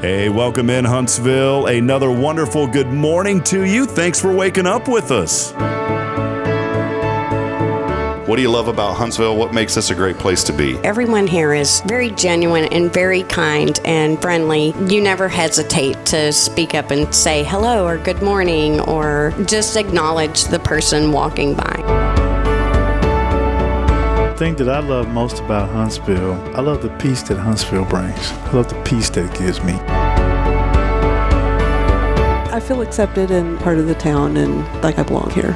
Hey, welcome in Huntsville. Another wonderful good morning to you. Thanks for waking up with us. What do you love about Huntsville? What makes this a great place to be? Everyone here is very genuine and very kind and friendly. You never hesitate to speak up and say hello or good morning or just acknowledge the person walking by. The thing that I love most about Huntsville, I love the peace that Huntsville brings. I love the peace that it gives me. I feel accepted and part of the town and like I belong here.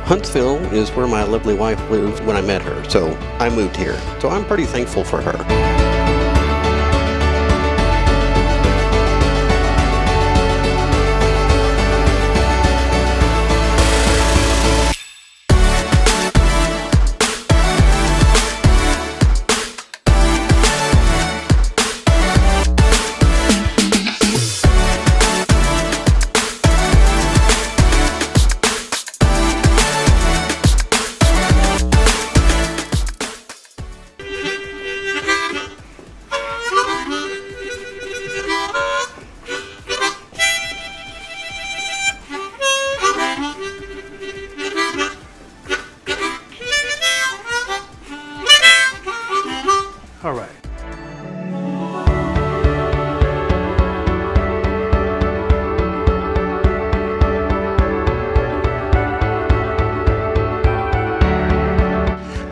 Huntsville is where my lovely wife lived when I met her, so I moved here. So I'm pretty thankful for her. All right.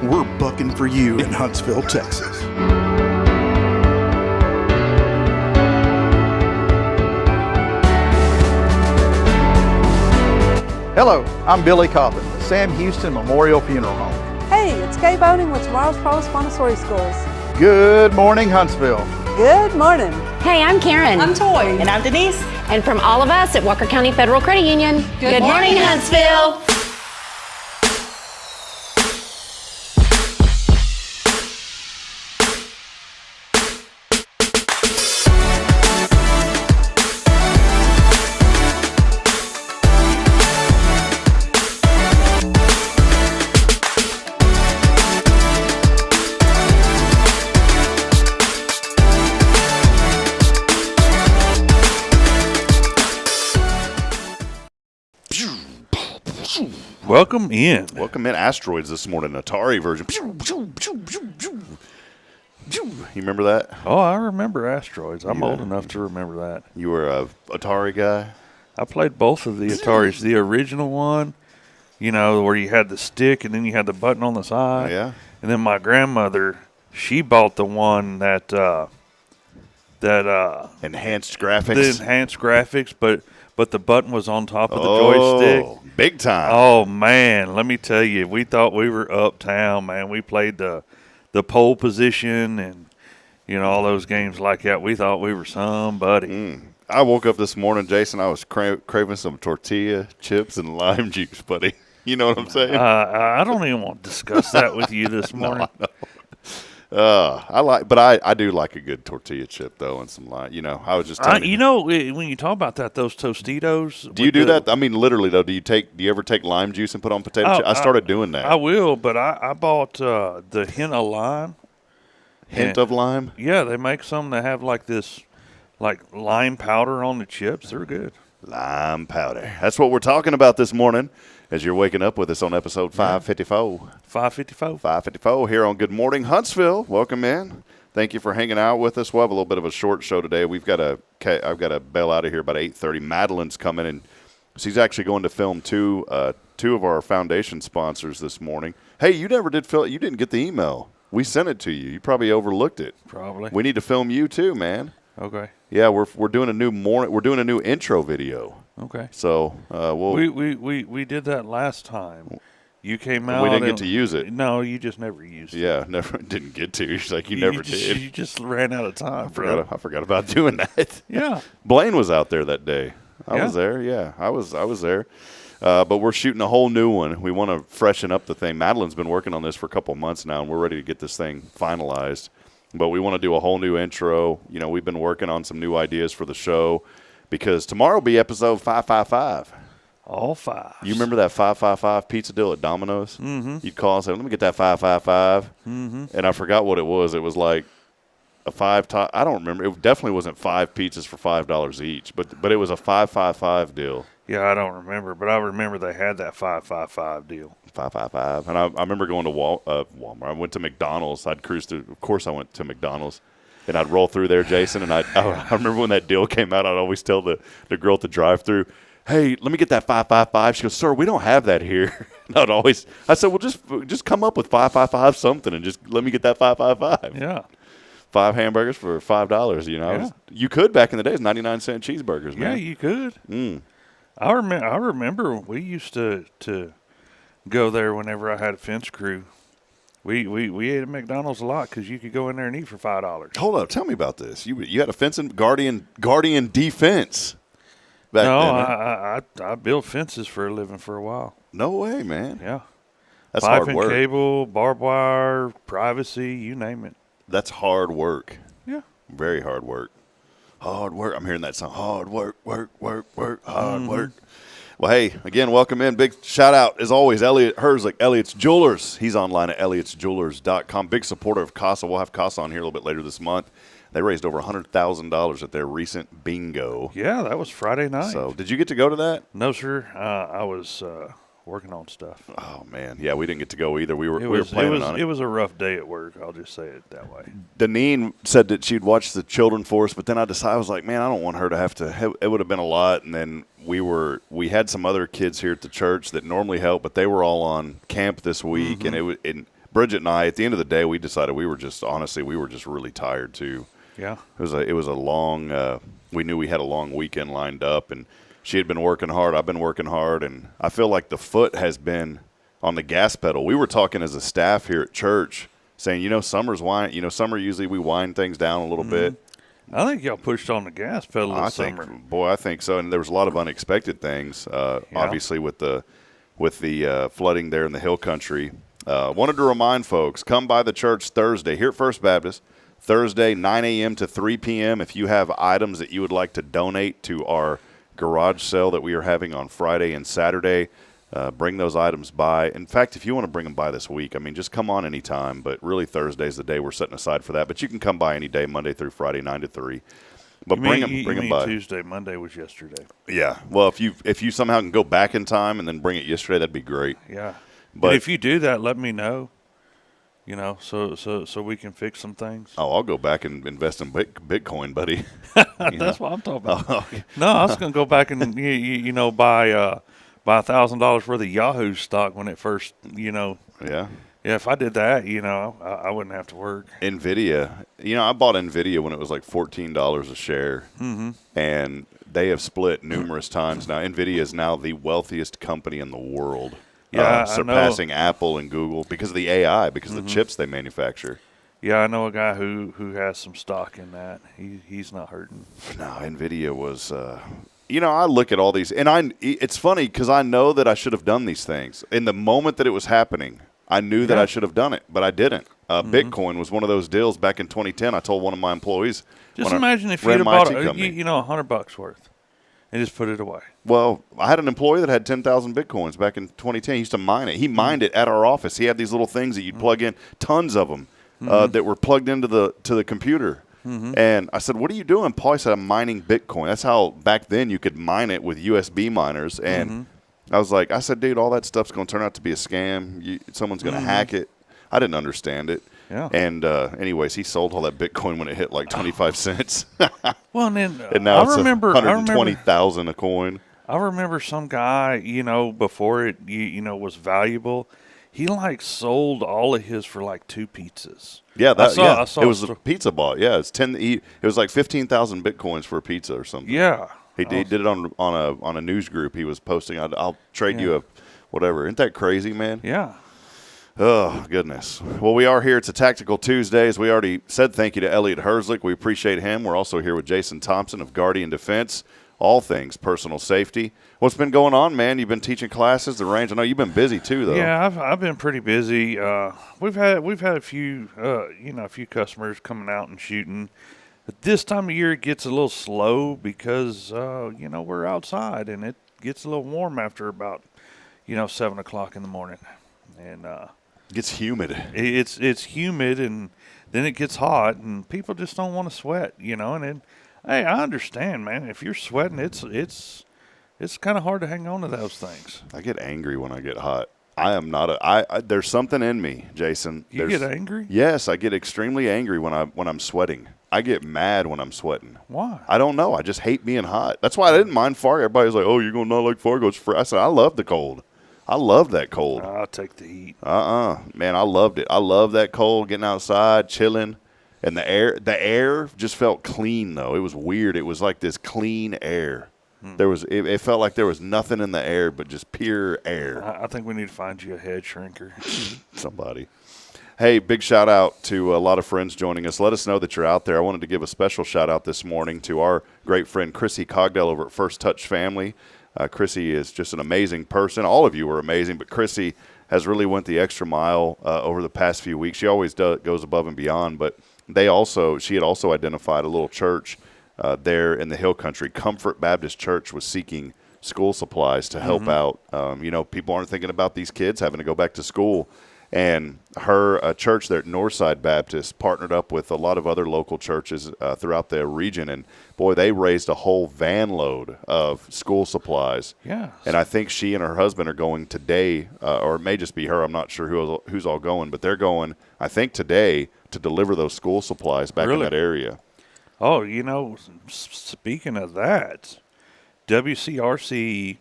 We're bucking for you in Huntsville, Texas. Hello, I'm Billy Cobbin, Sam Houston Memorial Funeral Home. Hey, it's Kay Boning with Tomorrow's Promise Montessori Schools. Good morning, Huntsville. Good morning. Hey, I'm Karen. I'm Toy. And I'm Denise. And from all of us at Walker County Federal Credit Union, good morning, Huntsville. Welcome in. Welcome in Asteroids this morning, Atari version. You remember that? Oh, I remember Asteroids. I'm old enough to remember that. You were a Atari guy? I played both of the Ataris. The original one, you know, where you had the stick and then you had the button on the side. Yeah. And then my grandmother, she bought the one that Enhanced graphics. the enhanced graphics, but the button was on top of the joystick. Big time. Oh, man, let me tell you, we thought we were uptown, man. We played the pole position and, you know, all those games like that. We thought we were somebody. I woke up this morning, Jason, I was craving some tortilla chips and lime juice, buddy. You know what I'm saying? I don't even want to discuss that with you this morning. No, I do like a good tortilla chip though, and some lime. You know, I was just telling you know, when you talk about that, those Tostitos. Do you do that? I mean, literally though. Do you ever take lime juice and put on potato chips? I started doing that. I will, but I bought the hint of lime. Hint of lime? Yeah, they make some that have like this, like lime powder on the chips. They're good. Lime powder. That's what we're talking about this morning as you're waking up with us on episode 554. 554 here on Good Morning Huntsville. Welcome in. Thank you for hanging out with us. We'll have a little bit of a short show today. I've got to bail out of here about 8:30. Madeline's coming, and she's actually going to film two of our foundation sponsors this morning. Hey, you didn't get the email. We sent it to you. You probably overlooked it. Probably. We need to film you too, man. Okay. Yeah, we're doing a new intro video. Okay. So we did that last time. You came out. We didn't get to use it. No, you just never used it. Yeah, never didn't get to. She's like, you never did. You just ran out of time. I forgot about doing that. Yeah. Blaine was out there that day. I was there. Yeah, I was there. But we're shooting a whole new one. We want to freshen up the thing. Madeline's been working on this for a couple of months now, and we're ready to get this thing finalized. But we want to do a whole new intro. You know, we've been working on some new ideas for the show because tomorrow will be episode 555. All five. You remember that 555 pizza deal at Domino's? Mm-hmm. You'd call and say, let me get that 555. Mm-hmm. And I forgot what it was. It was like a five top. I don't remember. It definitely wasn't 5 pizzas for $5 each, but it was a 5-5-5 deal. Yeah, I don't remember, but I remember they had that 5-5-5 deal. 5-5-5. And I remember going to Walmart. I went to McDonald's. I'd cruise through. Of course, I went to McDonald's. And I'd roll through there, Jason, and I remember when that deal came out, I'd always tell the girl at the drive-thru, hey, let me get that 5-5-5. She goes, sir, we don't have that here. And I said, well, just come up with 5-5-5 something and just let me get that 5-5-5. Yeah. 5 hamburgers for $5, you know. Yeah. You could back in the days, 99-cent cheeseburgers, man. Yeah, you could. I remember we used to go there whenever I had a fence crew. We ate at McDonald's a lot because you could go in there and eat for $5. Hold up, tell me about this. You had a fencing guardian defense back then. I built fences for a living for a while. No way, man. Yeah, That's pipe hard and work. cable, barbed wire, privacy, you name it. That's hard work. Yeah, Very hard work. Hard work. I'm hearing that song. Hard work, hard work. Well, hey, again, welcome in. Big shout out, as always, Elliot Herzlich, Elliot's Jewelers. He's online at elliotsjewelers.com. Big supporter of CASA. We'll have CASA on here a little bit later this month. They raised over $100,000 at their recent bingo. yeah, that was Friday night. So, did you get to go to that? No, sir. I was working on stuff. Oh, man. Yeah, we didn't get to go either. We were planning on it. It was a rough day at work. I'll just say it that way. Deneen said that she'd watch the children for us, but then I was like, man, I don't want her to have to. It would have been a lot. And then we had some other kids here at the church that normally help, but they were all on camp this week. And and Bridget and I, at the end of the day, we decided we were just really tired too. Yeah. It was a long. We knew we had a long weekend lined up, and she had been working hard. I've been working hard, and I feel like the foot has been on the gas pedal. We were talking as a staff here at church, saying, summer usually we wind things down a little bit. I think y'all pushed on the gas pedal this summer. I think so. And there was a lot of unexpected things, obviously with the flooding there in the hill country. Wanted to remind folks, come by the church Thursday here at First Baptist. Thursday, 9 a.m. to 3 p.m. If you have items that you would like to donate to our garage sale that we are having on Friday and Saturday, bring those items by. In fact, if you want to bring them by this week, just come on anytime. But really, Thursday's the day we're setting aside for that. But you can come by any day, Monday through Friday, 9 to 3. But bring them by. Tuesday, Monday was yesterday. Yeah. Well, if you somehow can go back in time and then bring it yesterday, that'd be great. Yeah. But and if you do that, let me know. So we can fix some things. Oh, I'll go back and invest in Bitcoin, buddy. That's what I'm talking about. Oh, okay. No, I was going to go back and buy $1,000 worth of Yahoo stock when it first Yeah. Yeah, if I did that, I wouldn't have to work. NVIDIA, I bought NVIDIA when it was like $14 a share, and they have split numerous times now. NVIDIA is now the wealthiest company in the world. Yeah, surpassing Apple and Google because of the AI, because of the chips they manufacture. Yeah, I know a guy who has some stock in that. He's not hurting. No, NVIDIA was, I look at all these, and it's funny because I know that I should have done these things. In the moment that it was happening, I knew that I should have done it, but I didn't. Bitcoin was one of those deals back in 2010. I told one of my employees. Just imagine if you'd have bought $100 worth and just put it away. Well, I had an employee that had 10,000 Bitcoins back in 2010. He used to mine it. He mined it at our office. He had these little things that you'd plug in, tons of them, that were plugged into the computer. And I said, what are you doing? Paul said, I'm mining Bitcoin. That's how back then you could mine it with USB miners. And I said, dude, all that stuff's going to turn out to be a scam. Someone's going to hack it. I didn't understand it. Yeah. And anyways, he sold all that Bitcoin when it hit like 25 cents. Well, and then and now it's 120,000 a coin. I remember some guy, before it, was valuable. He sold all of his for like 2 pizzas. Yeah, I saw it was a pizza bot. Yeah, it's 10. It was like 15,000 Bitcoins for a pizza or something. Yeah, he did it on a news group. He was posting. I'll trade you a whatever. Isn't that crazy, man? Yeah. Oh, goodness. Well, we are here. It's a Tactical Tuesdays. We already said thank you to Elliot Herzlich. We appreciate him. We're also here with Jason Thompson of Guardian Defense, all things personal safety. What's been going on, man? You've been teaching classes, the range. I know you've been busy too, though. Yeah, I've been pretty busy. We've had a few, a few customers coming out and shooting. At this time of year, it gets a little slow because, we're outside and it gets a little warm after about, 7 o'clock in the morning. And gets humid. It's humid, and then it gets hot, and people just don't want to sweat, you know. And then, hey, I understand, man. If you're sweating, it's kind of hard to hang on to those things. I get angry when I get hot. I am not there's something in me, Jason. You get angry? Yes, I get extremely angry when I'm sweating. I get mad when I'm sweating. Why? I don't know. I just hate being hot. That's why I didn't mind Fargo. Everybody's like, "Oh, you're gonna not like Fargo?" I said, "I love the cold. I love that cold." I'll take the heat. Man, I loved it. I love that cold. Getting outside, chilling, and the air just felt clean though. It was weird. It was like this clean air. It felt like there was nothing in the air but just pure air. I think we need to find you a head shrinker. Somebody. Hey, big shout out to a lot of friends joining us. Let us know that you're out there. I wanted to give a special shout out this morning to our great friend Chrissy Cogdell over at First Touch Family. Chrissy is just an amazing person. All of you are amazing, but Chrissy has really went the extra mile over the past few weeks. She always goes above and beyond, but she had also identified a little church there in the Hill Country. Comfort Baptist Church was seeking school supplies to help out. People aren't thinking about these kids having to go back to school. And her church there at Northside Baptist partnered up with a lot of other local churches throughout the region. And, boy, they raised a whole van load of school supplies. Yeah. And I think she and her husband are going today, or it may just be her. I'm not sure who's all going. But they're going, I think, today to deliver those school supplies back in that area. Oh, speaking of that, WCRC,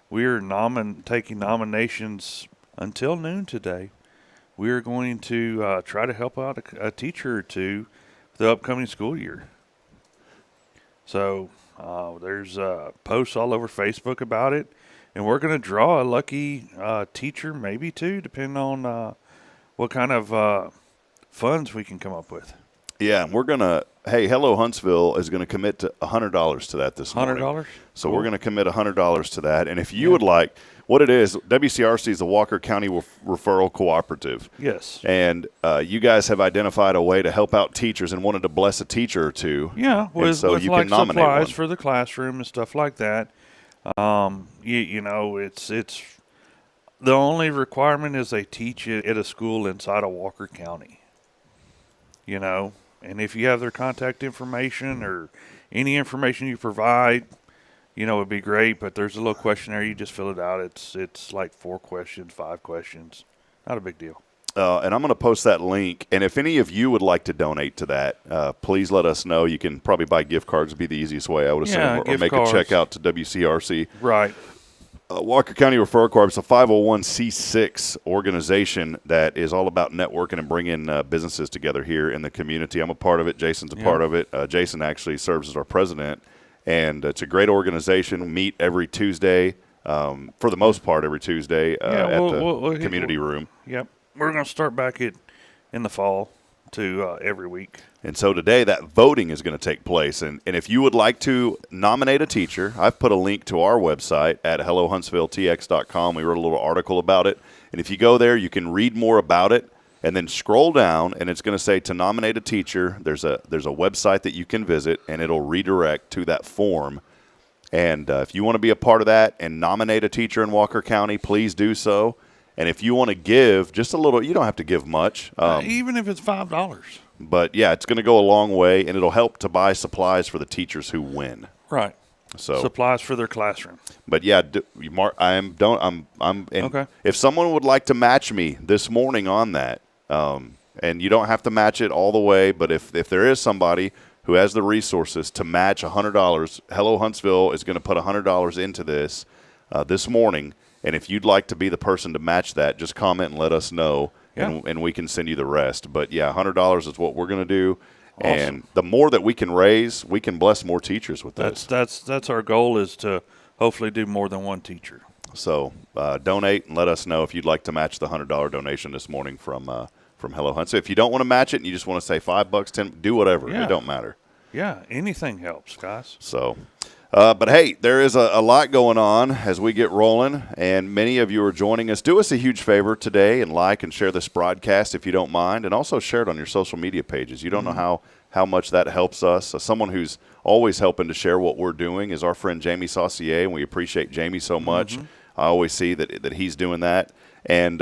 we're taking nominations until noon today. We're going to try to help out a teacher or two for the upcoming school year. So there's posts all over Facebook about it, and we're going to draw a lucky teacher, maybe two, depending on what kind of funds we can come up with. Yeah, and we're going to – hey, Hello Huntsville is going to commit to $100 to that this morning. $100? So we're going to commit $100 to that. And if you would like – what it is, WCRC is the Walker County Referral Cooperative. Yes. And you guys have identified a way to help out teachers and wanted to bless a teacher or two. Yeah, with you like can nominate supplies one for the classroom and stuff like that. It's the only requirement is they teach it at a school inside of Walker County. And if you have their contact information or any information you provide, it'd be great. But there's a little questionnaire. You just fill it out. It's like 4 questions, 5 questions. Not a big deal. And I'm going to post that link. And if any of you would like to donate to that, please let us know. You can probably buy gift cards would be the easiest way, I would assume, or make a check out to WCRC. Right. Walker County Referral Corp is a 501c6 organization that is all about networking and bringing businesses together here in the community. I'm a part of it. Jason's a part of it. Jason actually serves as our president, and it's a great organization. We meet every Tuesday, for the most part, every Tuesday at the community room. Yep. We're going to start back in the fall to every week. And so today that voting is going to take place. And if you would like to nominate a teacher, I've put a link to our website at hellohuntsvilletx.com. We wrote a little article about it. And if you go there, you can read more about it and then scroll down, and it's going to say to nominate a teacher. There's a website that you can visit, and it'll redirect to that form. And if you want to be a part of that and nominate a teacher in Walker County, please do so. And if you want to give just a little, you don't have to give much. Even if it's $5. But, yeah, it's going to go a long way, and it'll help to buy supplies for the teachers who win. Right. So supplies for their classroom. But, yeah, okay. If someone would like to match me this morning on that, and you don't have to match it all the way, but if there is somebody who has the resources to match $100, Hello Huntsville is going to put $100 into this morning. And if you'd like to be the person to match that, just comment and let us know, and we can send you the rest. But, yeah, $100 is what we're going to do. Awesome. And the more that we can raise, we can bless more teachers with this. That's our goal, is to hopefully do more than one teacher. So donate and let us know if you'd like to match the $100 donation this morning from Hello Huntsville. If you don't want to match it and you just want to say $5, $10, do whatever. Yeah. It don't matter. Yeah, anything helps, guys. So, but hey, there is a lot going on as we get rolling, and many of you are joining us. Do us a huge favor today and like and share this broadcast if you don't mind, and also share it on your social media pages. You don't know how much that helps us. Someone who's always helping to share what we're doing is our friend Jamie Saucier, and we appreciate Jamie so much. I always see that he's doing that. And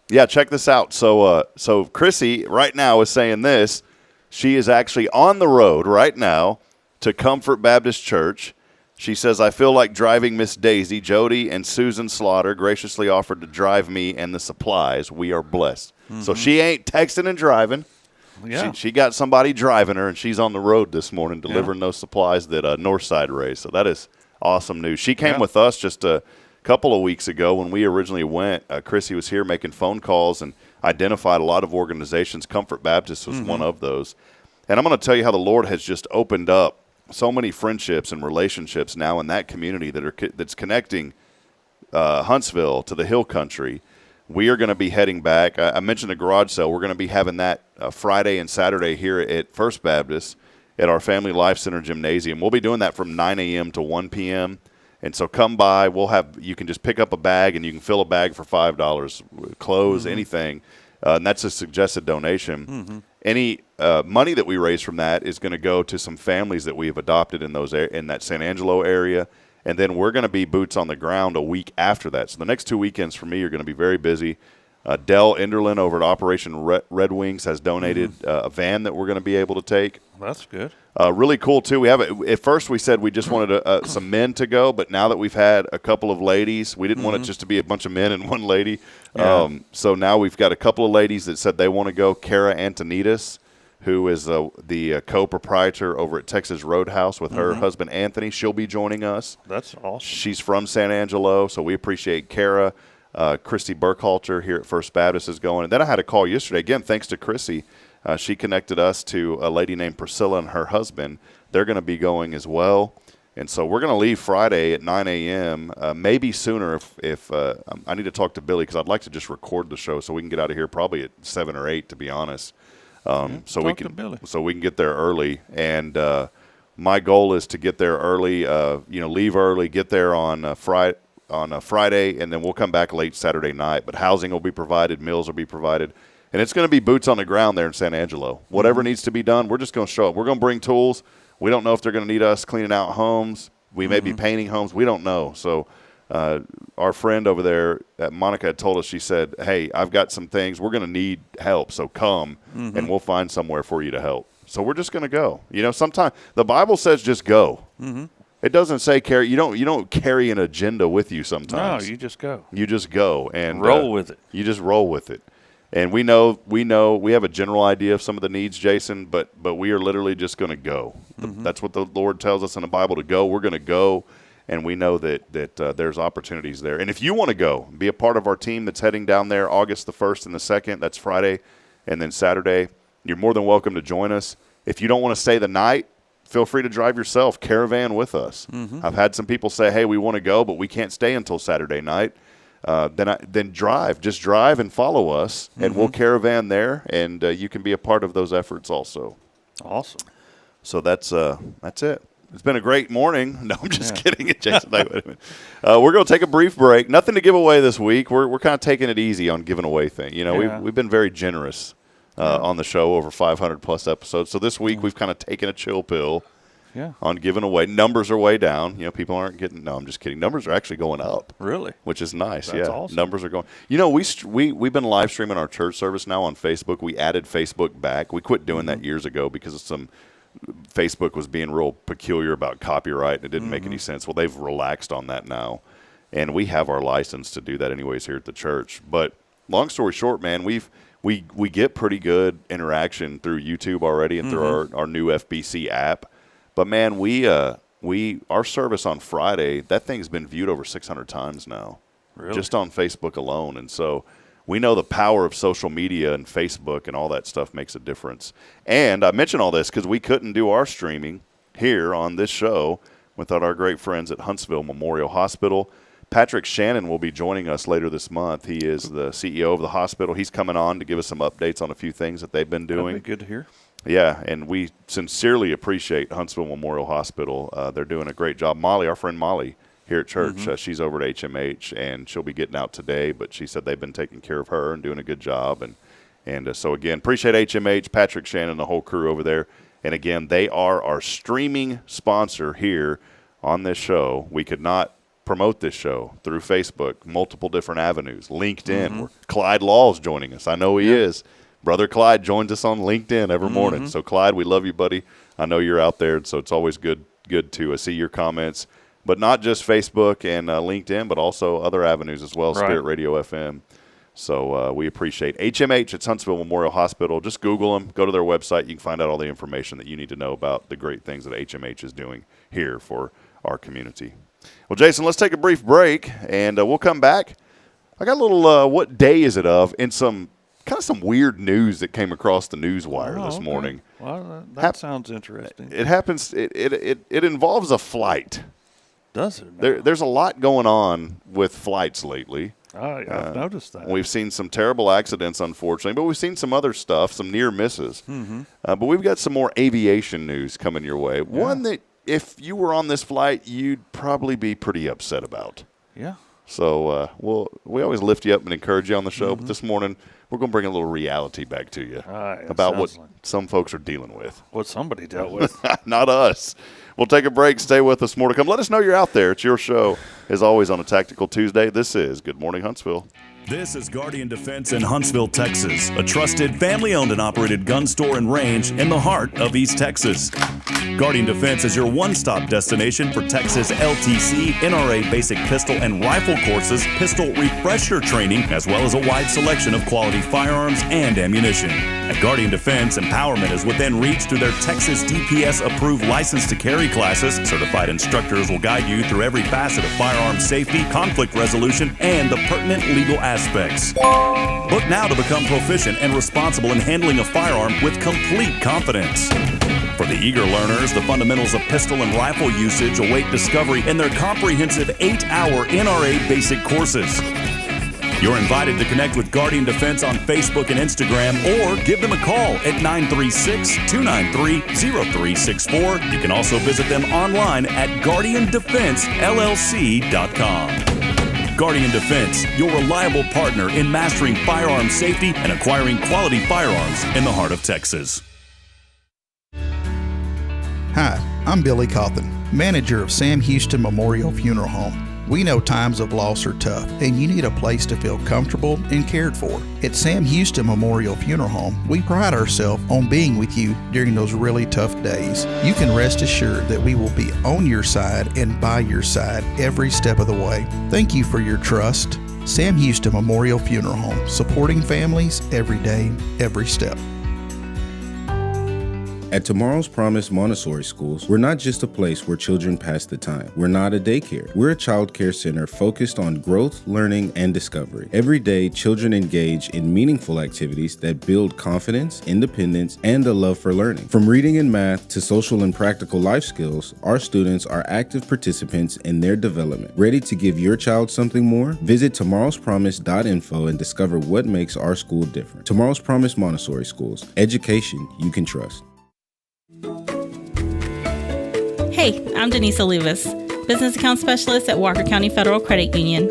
Yeah, check this out. So Chrissy right now is saying this. She is actually on the road right now to Comfort Baptist Church. She says, I feel like driving Miss Daisy. Jody and Susan Slaughter graciously offered to drive me and the supplies. We are blessed. So she ain't texting and driving. Yeah. She got somebody driving her, and she's on the road this morning delivering those supplies that Northside raised. So that is awesome news. She came with us just a couple of weeks ago when we originally went. Chrissy was here making phone calls and identified a lot of organizations. Comfort Baptist was one of those. And I'm going to tell you how the Lord has just opened up so many friendships and relationships now in that community that's connecting Huntsville to the Hill Country. We are going to be heading back. I mentioned the garage sale. We're going to be having that Friday and Saturday here at First Baptist at our Family Life Center gymnasium. We'll be doing that from 9 a.m. to 1 p.m. And so come by. You can just pick up a bag, and you can fill a bag for $5, clothes, anything. And that's a suggested donation. Any money that we raise from that is going to go to some families that we have adopted in that San Angelo area. And then we're going to be boots on the ground a week after that. So the next 2 weekends for me are going to be very busy. Dell Enderlin over at Operation Red Wings has donated a van that we're going to be able to take. That's good. Really cool, too. We have at first we said we just wanted some men to go, but now that we've had a couple of ladies, we didn't want it just to be a bunch of men and one lady. Yeah. So now we've got a couple of ladies that said they want to go. Kara Antonides, who is the co-proprietor over at Texas Roadhouse with her husband Anthony. She'll be joining us. That's awesome. She's from San Angelo, so we appreciate Kara. Christy Burkhalter here at First Baptist is going. And then I had a call yesterday, again, thanks to Chrissy. She connected us to a lady named Priscilla and her husband. They're going to be going as well. And so we're going to leave Friday at 9 a.m., maybe sooner if I need to talk to Billy because I'd like to just record the show so we can get out of here probably at 7 or 8, to be honest. So we can get there early. And my goal is to get there early, leave early, get there on Friday, and then we'll come back late Saturday night. But housing will be provided, meals will be provided. And it's going to be boots on the ground there in San Angelo. Whatever needs to be done, we're just going to show up. We're going to bring tools. We don't know if they're going to need us cleaning out homes. We may be painting homes. We don't know. So our friend over there, Monica, had told us, she said, hey, I've got some things. We're going to need help, so come, and we'll find somewhere for you to help. So we're just going to go. Sometimes the Bible says just go. It doesn't say carry. You don't carry an agenda with you sometimes. No, you just go. You just go and roll with it. You just roll with it. And we know we have a general idea of some of the needs, Jason, but we are literally just going to go. That's what the Lord tells us in the Bible to go. We're going to go, and we know that there's opportunities there. And if you want to go, be a part of our team that's heading down there August the 1st and the 2nd, that's Friday, and then Saturday, you're more than welcome to join us. If you don't want to stay the night, feel free to drive yourself, caravan with us. I've had some people say, hey, we want to go, but we can't stay until Saturday night. Then just drive and follow us, and we'll caravan there, and you can be a part of those efforts also. Awesome. So that's it. It's been a great morning. No, I'm just kidding. Jason, wait a minute. We're going to take a brief break. Nothing to give away this week. We're kind of taking it easy on giving away things. We've been very generous on the show, over 500 plus episodes. So this week we've kind of taken a chill pill. Yeah. On giving away. Numbers are way down. People aren't getting – no, I'm just kidding. Numbers are actually going up. Really? Which is nice. That's awesome. Numbers are going – we've been live streaming our church service now on Facebook. We added Facebook back. We quit doing that years ago because of some – Facebook was being real peculiar about copyright. It didn't make any sense. Well, they've relaxed on that now. And we have our license to do that anyways here at the church. But long story short, man, we get pretty good interaction through YouTube already and through our new FBC app. But man, our service on Friday, that thing's been viewed over 600 times now, just on Facebook alone. And so we know the power of social media and Facebook and all that stuff makes a difference. And I mention all this because we couldn't do our streaming here on this show without our great friends at Huntsville Memorial Hospital. Patrick Shannon will be joining us later this month. He is the CEO of the hospital. He's coming on to give us some updates on a few things that they've been doing. That'd be good to hear. Yeah, and we sincerely appreciate Huntsville Memorial Hospital. They're doing a great job. Molly, our friend Molly here at church, she's over at HMH, and she'll be getting out today, but she said they've been taking care of her and doing a good job. And so, again, appreciate HMH, Patrick Shannon, the whole crew over there. And, again, they are our streaming sponsor here on this show. We could not promote this show through Facebook, multiple different avenues, LinkedIn. Where Clyde Law's joining us. I know he is. Brother Clyde joins us on LinkedIn every morning. So, Clyde, we love you, buddy. I know you're out there, so it's always good to see your comments. But not just Facebook and LinkedIn, but also other avenues as well, Spirit Radio FM. So we appreciate HMH. It's Huntsville Memorial Hospital. Just Google them. Go to their website. You can find out all the information that you need to know about the great things that HMH is doing here for our community. Well, Jason, let's take a brief break, and we'll come back. I got a little what day is it of in some weird news that came across the news wire this morning. Well, that sounds interesting. It happens. It involves a flight. Does it? There's a lot going on with flights lately. I've noticed that. We've seen some terrible accidents, unfortunately, but we've seen some other stuff, some near misses. But we've got some more aviation news coming your way. One that, if you were on this flight, you'd probably be pretty upset about. Yeah. So we always lift you up and encourage you on the show, but this morning we're going to bring a little reality back to you about what some folks are dealing with. What somebody dealt with. Not us. We'll take a break. Stay with us. More to come. Let us know you're out there. It's your show, as always, on a Tactical Tuesday. This is Good Morning Huntsville. This is Guardian Defense in Huntsville, Texas, a trusted family-owned and operated gun store and range in the heart of East Texas. Guardian Defense is your one-stop destination for Texas LTC, NRA basic pistol and rifle courses, pistol refresher training, as well as a wide selection of quality firearms and ammunition. At Guardian Defense, empowerment is within reach through their Texas DPS-approved license to carry classes. Certified instructors will guide you through every facet of firearm safety, conflict resolution, and the pertinent legal aspects. Book now to become proficient and responsible in handling a firearm with complete confidence. For the eager learners, the fundamentals of pistol and rifle usage await discovery in their comprehensive 8-hour NRA basic courses. You're invited to connect with Guardian Defense on Facebook and Instagram, or give them a call at 936-293-0364. You can also visit them online at guardiandefensellc.com. Guardian Defense, your reliable partner in mastering firearm safety and acquiring quality firearms in the heart of Texas. Hi, I'm Billy Cawthon, manager of Sam Houston Memorial Funeral Home. We know times of loss are tough, and you need a place to feel comfortable and cared for. At Sam Houston Memorial Funeral Home, we pride ourselves on being with you during those really tough days. You can rest assured that we will be on your side and by your side every step of the way. Thank you for your trust. Sam Houston Memorial Funeral Home, supporting families every day, every step. At Tomorrow's Promise Montessori Schools, we're not just a place where children pass the time. We're not a daycare. We're a child care center focused on growth, learning, and discovery. Every day, children engage in meaningful activities that build confidence, independence, and a love for learning. From reading and math to social and practical life skills, our students are active participants in their development. Ready to give your child something more? Visit tomorrowspromise.info and discover what makes our school different. Tomorrow's Promise Montessori Schools. Education you can trust. Hey, I'm Denise Olivas, Business Account Specialist at Walker County Federal Credit Union.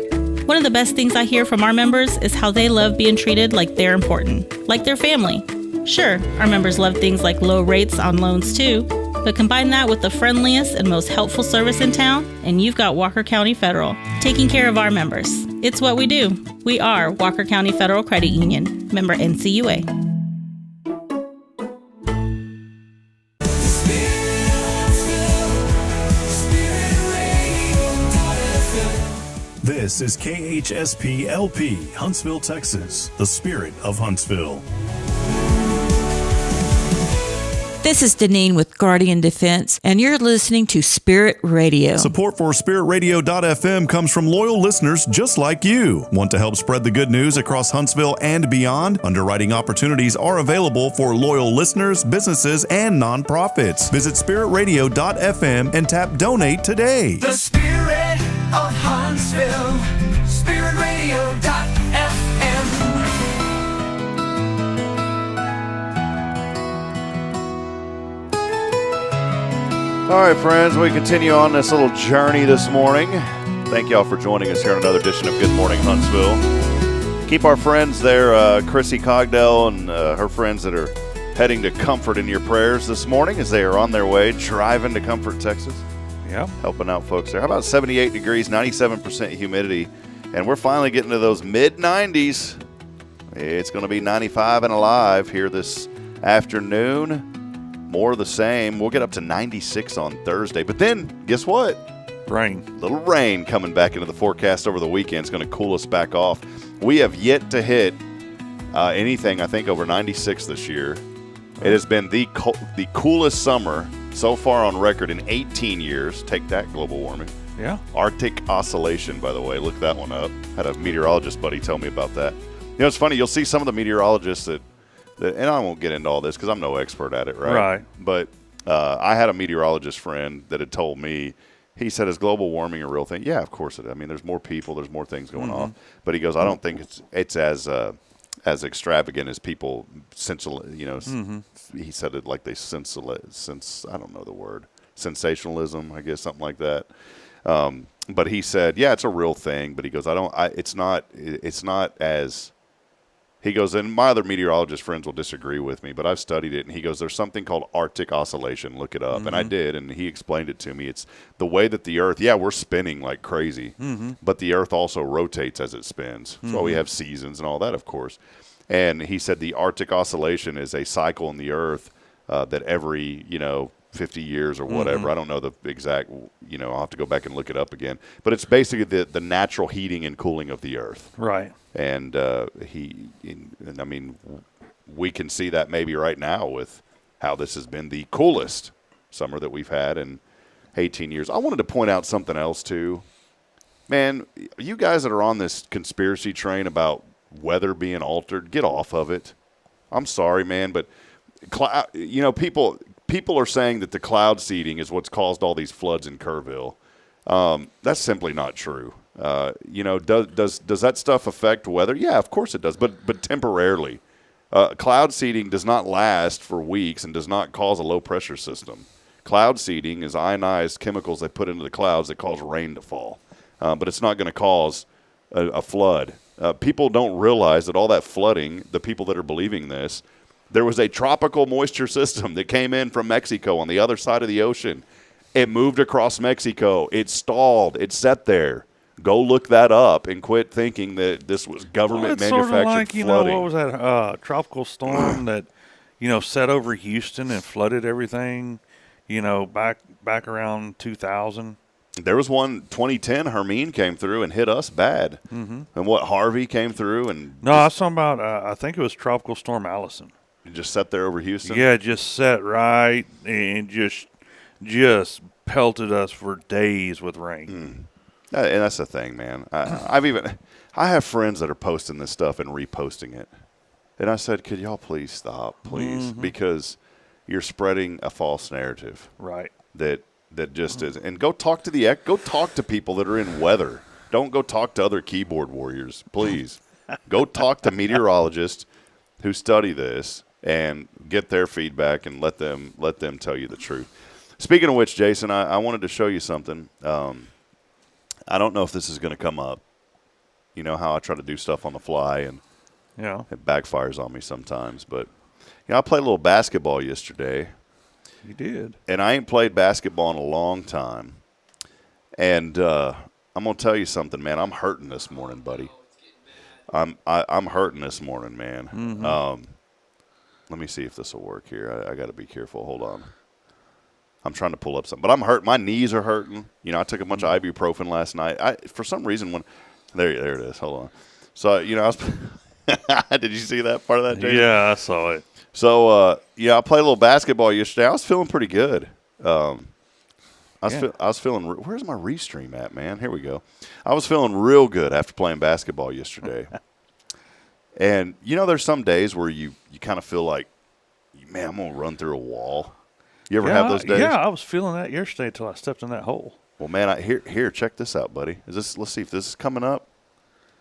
One of the best things I hear from our members is how they love being treated like they're important, like their family. Sure, our members love things like low rates on loans too, but combine that with the friendliest and most helpful service in town, and you've got Walker County Federal, taking care of our members. It's what we do. We are Walker County Federal Credit Union, member NCUA. This is KHSP LP, Huntsville, Texas, the spirit of Huntsville. This is Deneen with Guardian Defense, and you're listening to Spirit Radio. Support for SpiritRadio.fm comes from loyal listeners just like you. Want to help spread the good news across Huntsville and beyond? Underwriting opportunities are available for loyal listeners, businesses, and nonprofits. Visit SpiritRadio.fm and tap Donate today. The Spirit of Huntsville, SpiritRadio.fm. All right, friends, we continue on this little journey this morning. Thank y'all for joining us here on another edition of Good Morning Huntsville. Keep our friends there, Chrissy Cogdell and her friends that are heading to Comfort in your prayers this morning as they are on their way driving to Comfort, Texas. helping out folks there. How about 78 degrees, 97% humidity, and we're finally getting to those mid-90s. It's going to be 95 and alive here this afternoon. More of the same. We'll get up to 96 on Thursday. But then, guess what? Rain. Little rain coming back into the forecast over the weekend. It's going to cool us back off. We have yet to hit anything, I think, over 96 this year. It has been the coolest summer so far on record in 18 years. Take that, global warming. Yeah. Arctic oscillation, by the way. Look that one up. Had a meteorologist buddy tell me about that. You know, it's funny. You'll see some of the meteorologists that and I won't get into all this because I'm no expert at it, right? Right. But I had a meteorologist friend that had told me, he said, is global warming a real thing? Yeah, of course it is. I mean, there's more people, there's more things going on. But he goes, I don't think it's as extravagant as people he said it like they I don't know the word, sensationalism, I guess, something like that. But he said, yeah, it's a real thing. But he goes, it's not as. He goes, and my other meteorologist friends will disagree with me, but I've studied it. And he goes, there's something called Arctic oscillation. Look it up. And I did, and he explained it to me. It's the way that the Earth, we're spinning like crazy, but the Earth also rotates as it spins. That's why we have seasons and all that, of course. And he said the Arctic oscillation is a cycle in the Earth that every, 50 years or whatever. I don't know the exact, I'll have to go back and look it up again. But it's basically the natural heating and cooling of the Earth. Right. And we can see that maybe right now with how this has been the coolest summer that we've had in 18 years. I wanted to point out something else, too. Man, you guys that are on this conspiracy train about weather being altered, get off of it. I'm sorry, man, but, people are saying that the cloud seeding is what's caused all these floods in Kerrville. That's simply not true. Does that stuff affect weather? Yeah, of course it does, but temporarily. Cloud seeding does not last for weeks and does not cause a low-pressure system. Cloud seeding is ionized chemicals they put into the clouds that cause rain to fall, but it's not going to cause a flood. People don't realize that all that flooding, the people that are believing this, there was a tropical moisture system that came in from Mexico on the other side of the ocean. It moved across Mexico. It stalled. It sat there. Go look that up and quit thinking that this was government manufactured sort of like, flooding. What was that tropical storm that, set over Houston and flooded everything, back around 2000? There was one, 2010, Hermine came through and hit us bad. And what, Harvey came through and... No, I was talking about, I think it was Tropical Storm Allison. It just sat there over Houston? Yeah, just sat right and just pelted us for days with rain. And that's the thing, man. I have friends that are posting this stuff and reposting it. And I said, could y'all please stop, please? Because you're spreading a false narrative. Right. That just is. And go talk to people that are in weather. Don't go talk to other keyboard warriors, please. Go talk to meteorologists who study this and get their feedback and let them tell you the truth. Speaking of which, Jason, I wanted to show you something. I don't know if this is going to come up. You know how I try to do stuff on the fly and it backfires on me sometimes. But I played a little basketball yesterday. You did. And I ain't played basketball in a long time. And I'm going to tell you something, man. I'm hurting this morning, buddy. I'm hurting this morning, man. Let me see if this will work here. I got to be careful. Hold on. I'm trying to pull up something. But I'm hurt. My knees are hurting. I took a bunch of ibuprofen last night. For some reason, there it is. Hold on. So, I was did you see that part of that, Jason? Yeah, I saw it. So, I played a little basketball yesterday. I was feeling pretty good. I was feeling. Where's my restream at, man? Here we go. I was feeling real good after playing basketball yesterday. And there's some days where you kind of feel like, man, I'm gonna run through a wall. You ever have those days? Yeah, I was feeling that yesterday until I stepped in that hole. Well, man, here, check this out, buddy. Let's see if this is coming up.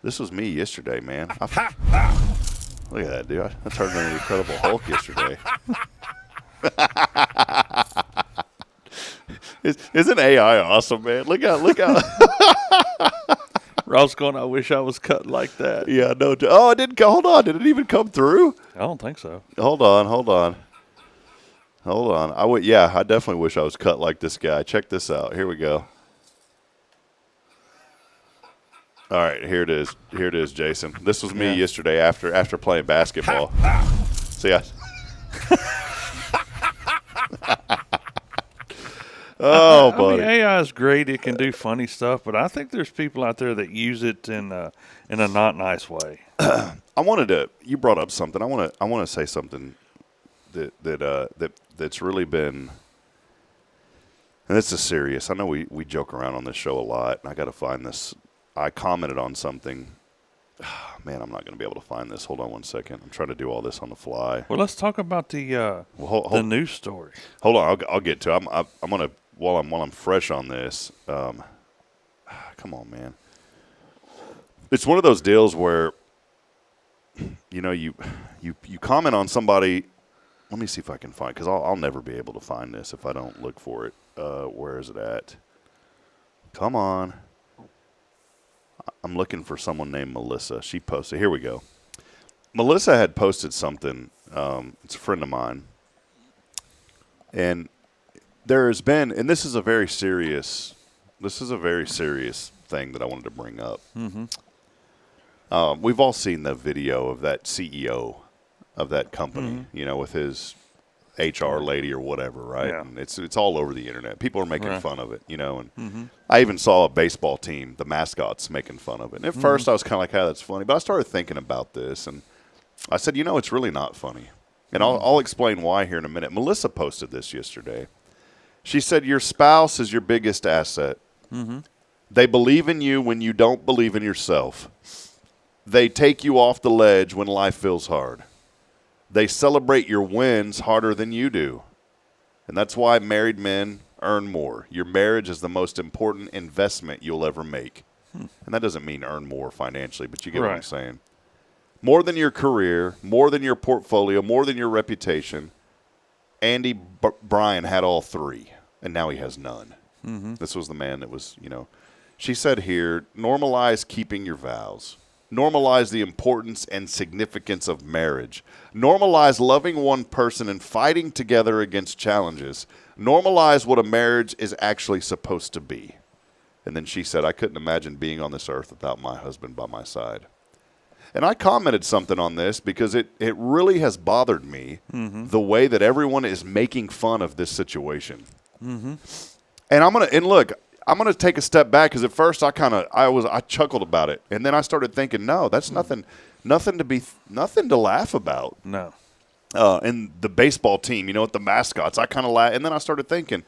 This was me yesterday, man. Look at that, dude. I turned into the Incredible Hulk yesterday. Isn't AI awesome, man? Look out. Ross going, I wish I was cut like that. Yeah, no. Oh, it didn't. Hold on. Did it even come through? I don't think so. Hold on. Hold on. I definitely wish I was cut like this guy. Check this out. Here we go. All right, here it is. Here it is, Jason. This was me yesterday after playing basketball. See, oh, buddy. AI is great. It can do funny stuff, but I think there's people out there that use it in a not nice way. You brought up something. I want to say something that's really been, and this is serious. I know we joke around on this show a lot, and I got to find this. I commented on something. Man, I'm not going to be able to find this. Hold on one second. I'm trying to do all this on the fly. Well, let's talk about the news story. Hold on, I'll get to it. I'm going to while I'm fresh on this. Come on, man. It's one of those deals where you comment on somebody. Let me see if I can find, because I'll never be able to find this if I don't look for it. Where is it at? Come on. I'm looking for someone named Melissa. She posted. Here we go. Melissa had posted something. It's a friend of mine. And there has been, and this is a very serious thing that I wanted to bring up. Mm-hmm. We've all seen the video of that CEO of that company, with his HR lady or whatever, right? Yeah. And it's all over the internet. People are making fun of it, and Mm-hmm. I even saw a baseball team, the mascots, making fun of it. And at first I was kind of like, "Hey, that's funny," but I started thinking about this, and I said, it's really not funny. And I'll explain why here in a minute. Melissa posted this yesterday. She said, "Your spouse is your biggest asset. Mm-hmm. They believe in you when you don't believe in yourself. They take you off the ledge when life feels hard. They celebrate your wins harder than you do. And that's why married men earn more. Your marriage is the most important investment you'll ever make." And that doesn't mean earn more financially, but you get what I'm saying. More than your career, more than your portfolio, more than your reputation. Andy Bryan had all three, and now he has none. Mm-hmm. This was the man that was, She said here, normalize keeping your vows. Normalize the importance and significance of marriage. Normalize loving one person and fighting together against challenges. Normalize what a marriage is actually supposed to be. And then she said, "I couldn't imagine being on this earth without my husband by my side." And I commented something on this because it really has bothered me, the way that everyone is making fun of this situation. Mm-hmm. And I'm going to take a step back, because at first I chuckled about it, and then I started thinking, no, that's nothing to laugh about. No. And the baseball team, with the mascots, I kind of laugh, and then I started thinking,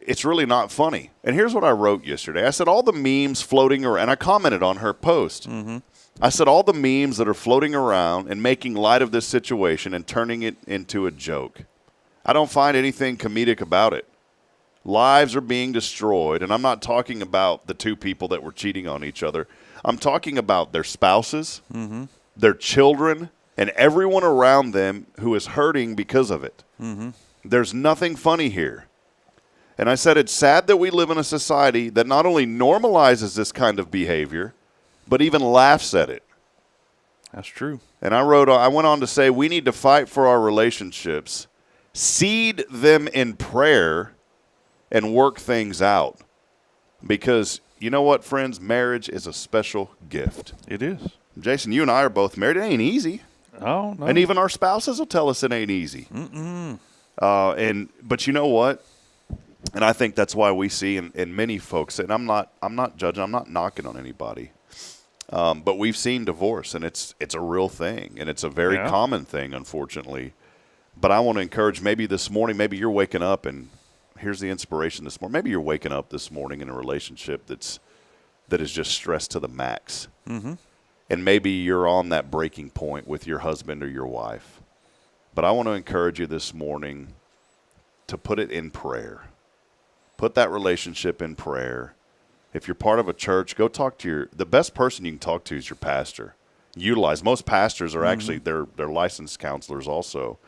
it's really not funny. And here's what I wrote yesterday. I said all the memes floating around, and I commented on her post. Mm-hmm. I said all the memes that are floating around and making light of this situation and turning it into a joke. I don't find anything comedic about it. Lives are being destroyed, and I'm not talking about the two people that were cheating on each other. I'm talking about their spouses, their children, and everyone around them who is hurting because of it. Mm-hmm. There's nothing funny here. And I said it's sad that we live in a society that not only normalizes this kind of behavior, but even laughs at it. That's true. And I went on to say we need to fight for our relationships, seed them in prayer, and work things out. Because you know what, friends? Marriage is a special gift. It is. Jason, you and I are both married. It ain't easy. Oh, no. And even our spouses will tell us it ain't easy. Mm-mm. But you know what? And I think that's why we see in many folks, and I'm not judging, I'm not knocking on anybody. But we've seen divorce, and it's a real thing, and it's a very common thing, unfortunately. But I want to encourage, maybe this morning, maybe you're waking up, and here's the inspiration this morning. Maybe you're waking up this morning in a relationship that is just stressed to the max. Mm-hmm. And maybe you're on that breaking point with your husband or your wife. But I want to encourage you this morning to put it in prayer. Put that relationship in prayer. If you're part of a church, go talk to the best person you can talk to is your pastor. Utilize. Most pastors are actually, they're licensed counselors also,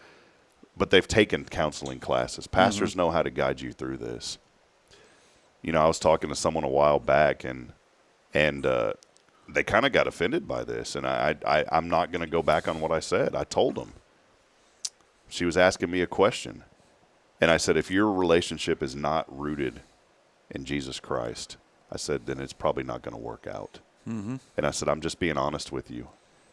but they've taken counseling classes. Pastors know how to guide you through this. I was talking to someone a while back, and they kind of got offended by this, and I'm not going to go back on what I said. I told them, she was asking me a question. And I said, if your relationship is not rooted in Jesus Christ, I said, then it's probably not going to work out. Mm-hmm. And I said, I'm just being honest with you.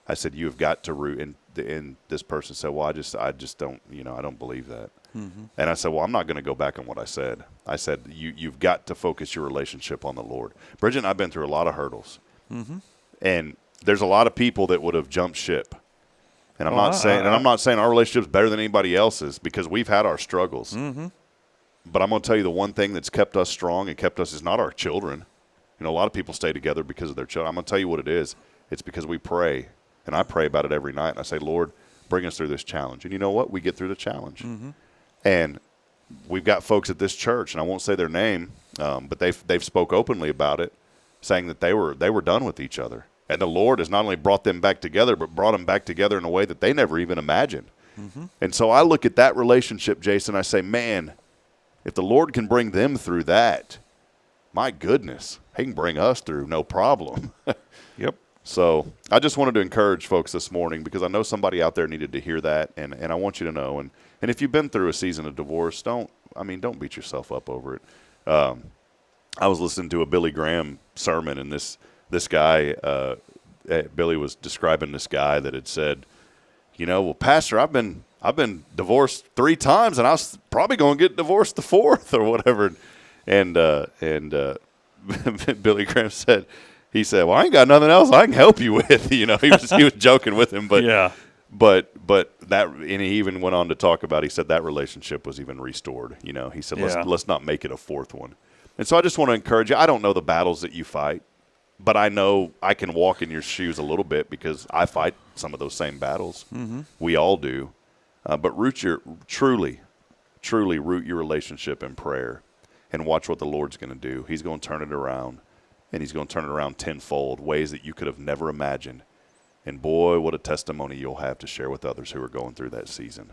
I said, you have got to root in. And this person said, well, I just don't, I don't believe that. Mm-hmm. And I said, well, I'm not going to go back on what I said. I said, you've got to focus your relationship on the Lord. Bridget and I have been through a lot of hurdles. Mm-hmm. And there's a lot of people that would have jumped ship. And I'm not saying our relationship's better than anybody else's, because we've had our struggles. Mm-hmm. But I'm going to tell you, the one thing that's kept us strong and kept us is not our children. A lot of people stay together because of their children. I'm going to tell you what it is. It's because we pray. And I pray about it every night. And I say, Lord, bring us through this challenge. And you know what? We get through the challenge. Mm-hmm. And we've got folks at this church, and I won't say their name, but they've spoke openly about it, saying that they were done with each other. And the Lord has not only brought them back together, but brought them back together in a way that they never even imagined. Mm-hmm. And so I look at that relationship, Jason, I say, man, if the Lord can bring them through that, my goodness, he can bring us through no problem. Yep. So I just wanted to encourage folks this morning, because I know somebody out there needed to hear that, and I want you to know. And if you've been through a season of divorce, don't beat yourself up over it. I was listening to a Billy Graham sermon, and this guy, Billy was describing this guy that had said, well, Pastor, I've been divorced 3 times, and I was probably going to get divorced the 4th or whatever. And Billy Graham said, well, I ain't got nothing else I can help you with. He was joking with him, but yeah. But that, and he even went on to talk about, he said that relationship was even restored. He said, let's not make it a 4th one. And so I just want to encourage you. I don't know the battles that you fight, but I know I can walk in your shoes a little bit, because I fight some of those same battles. Mm-hmm. We all do. But truly root your relationship in prayer, and watch what the Lord's going to do. He's going to turn it around, and he's going to turn it around tenfold, ways that you could have never imagined. And boy, what a testimony you'll have to share with others who are going through that season.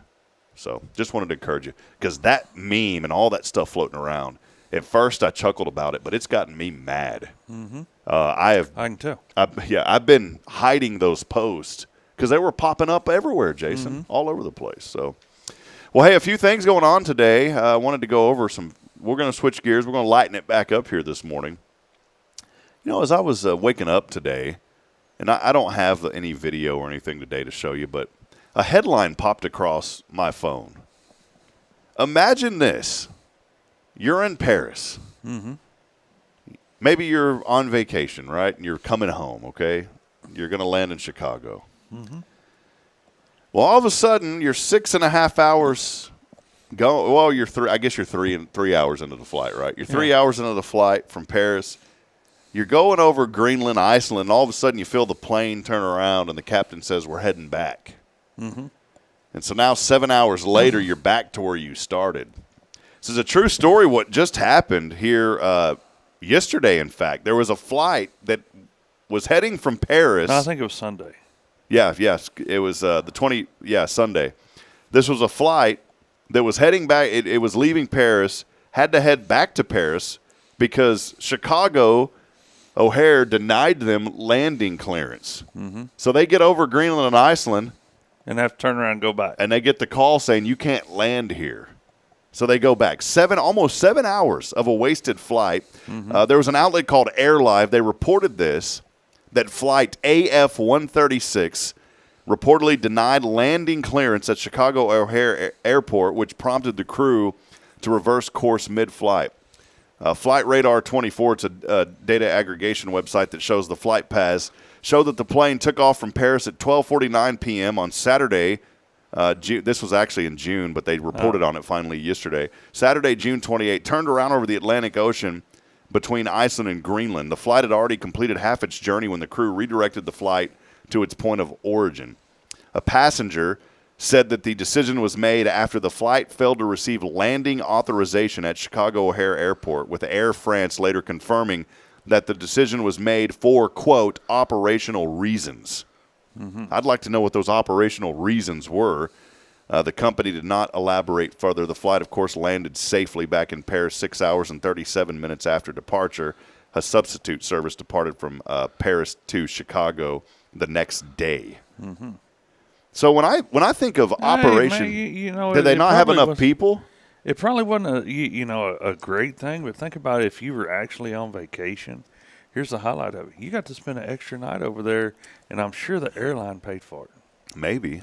So just wanted to encourage you, because that meme and all that stuff floating around, at first I chuckled about it, but it's gotten me mad. Mm-hmm. I can tell. I've been hiding those posts, because they were popping up everywhere, Jason, mm-hmm. all over the place. So, well, hey, a few things going on today. I wanted to go over some. We're going to switch gears. We're going to lighten it back up here this morning. As I was waking up today, and I don't have any video or anything today to show you, but a headline popped across my phone. Imagine this. You're in Paris. Mm-hmm. Maybe you're on vacation, right? And you're coming home, okay? You're going to land in Chicago. Mm-hmm. Well, all of a sudden, you're 6.5 hours you're 3 hours into the flight, right? You're 3 hours into the flight from Paris. You're going over Greenland, Iceland, and all of a sudden you feel the plane turn around, and the captain says, we're heading back. Mm-hmm. And so now 7 hours later, you're back to where you started. This is a true story, what just happened here yesterday, in fact. There was a flight that was heading from Paris. No, I think it was Sunday. Yes. It was Sunday. This was a flight that was heading back. It was leaving Paris, had to head back to Paris, because Chicago O'Hare denied them landing clearance. Mm-hmm. So they get over Greenland and Iceland. And have to turn around and go back. And they get the call saying, you can't land here. So they go back. Almost 7 hours of a wasted flight. Mm-hmm. There was an outlet called AirLive. They reported this, that flight AF-136 reportedly denied landing clearance at Chicago O'Hare Airport, which prompted the crew to reverse course mid-flight. Flight Radar 24, it's a data aggregation website that shows the flight paths, showed that the plane took off from Paris at 12:49 p.m. on Saturday. This was actually in June, but they reported on it finally yesterday. Saturday, June 28, turned around over the Atlantic Ocean between Iceland and Greenland. The flight had already completed half its journey when the crew redirected the flight to its point of origin. A passenger said that the decision was made after the flight failed to receive landing authorization at Chicago O'Hare Airport, with Air France later confirming that the decision was made for, quote, operational reasons. Mm-hmm. I'd like to know what those operational reasons were. The company did not elaborate further. The flight, of course, landed safely back in Paris 6 hours and 37 minutes after departure. A substitute service departed from Paris to Chicago the next day. Mm-hmm. So when I think of operation, man, did they not have enough people? It probably wasn't a great thing, but think about it. If you were actually on vacation, here's the highlight of it. You got to spend an extra night over there, and I'm sure the airline paid for it. Maybe.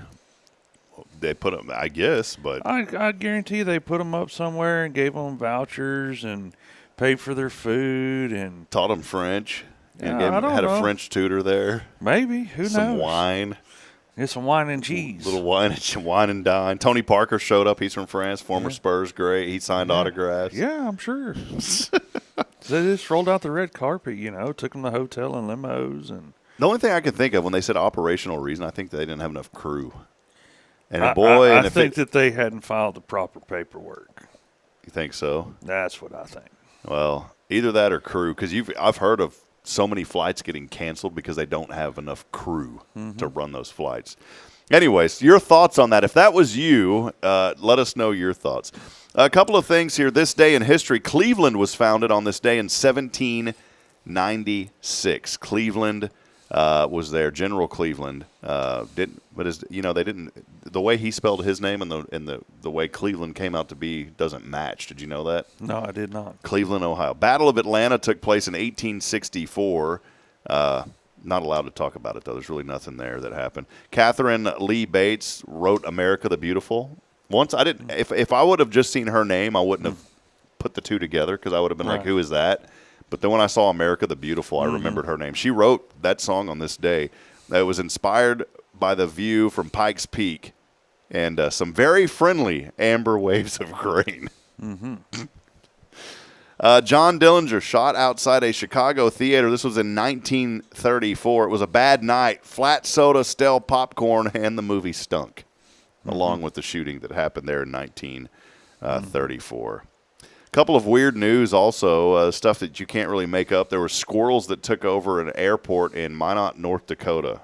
They put them, I guess, but I guarantee they put them up somewhere and gave them vouchers and paid for their food and taught them French. And had a French tutor there. Maybe. Who knows? Some wine. Get some wine and cheese. Little wine and dine. Tony Parker showed up. He's from France, former Spurs great. He signed autographs. Yeah, I'm sure. They just rolled out the red carpet, took them to the hotel in limos. And the only thing I can think of when they said operational reason, I think they didn't have enough crew. And I think that they hadn't filed the proper paperwork. You think so? That's what I think. Well, either that or crew, because I've heard of so many flights getting canceled because they don't have enough crew to run those flights. Anyways, your thoughts on that. If that was you, let us know your thoughts. A couple of things here. This day in history, Cleveland was founded on this day in 1796. Cleveland was there. General Cleveland they didn't. The way he spelled his name and the way Cleveland came out to be doesn't match. Did you know that? No, I did not. Cleveland, Ohio. Battle of Atlanta took place in 1864. Not allowed to talk about it though. There's really nothing there that happened. Catherine Lee Bates wrote "America the Beautiful." Once I didn't. If I would have just seen her name, I wouldn't have put the two together because I would have been like, "Who is that?" But then when I saw "America the Beautiful," I remembered her name. She wrote that song on this day. It was inspired by the view from Pikes Peak and some very friendly amber waves of grain. John Dillinger shot outside a Chicago theater. This was in 1934. It was a bad night. Flat soda, stale popcorn, and the movie stunk, along with the shooting that happened there in 1934. A couple of weird news also, stuff that you can't really make up. There were squirrels that took over an airport in Minot, North Dakota.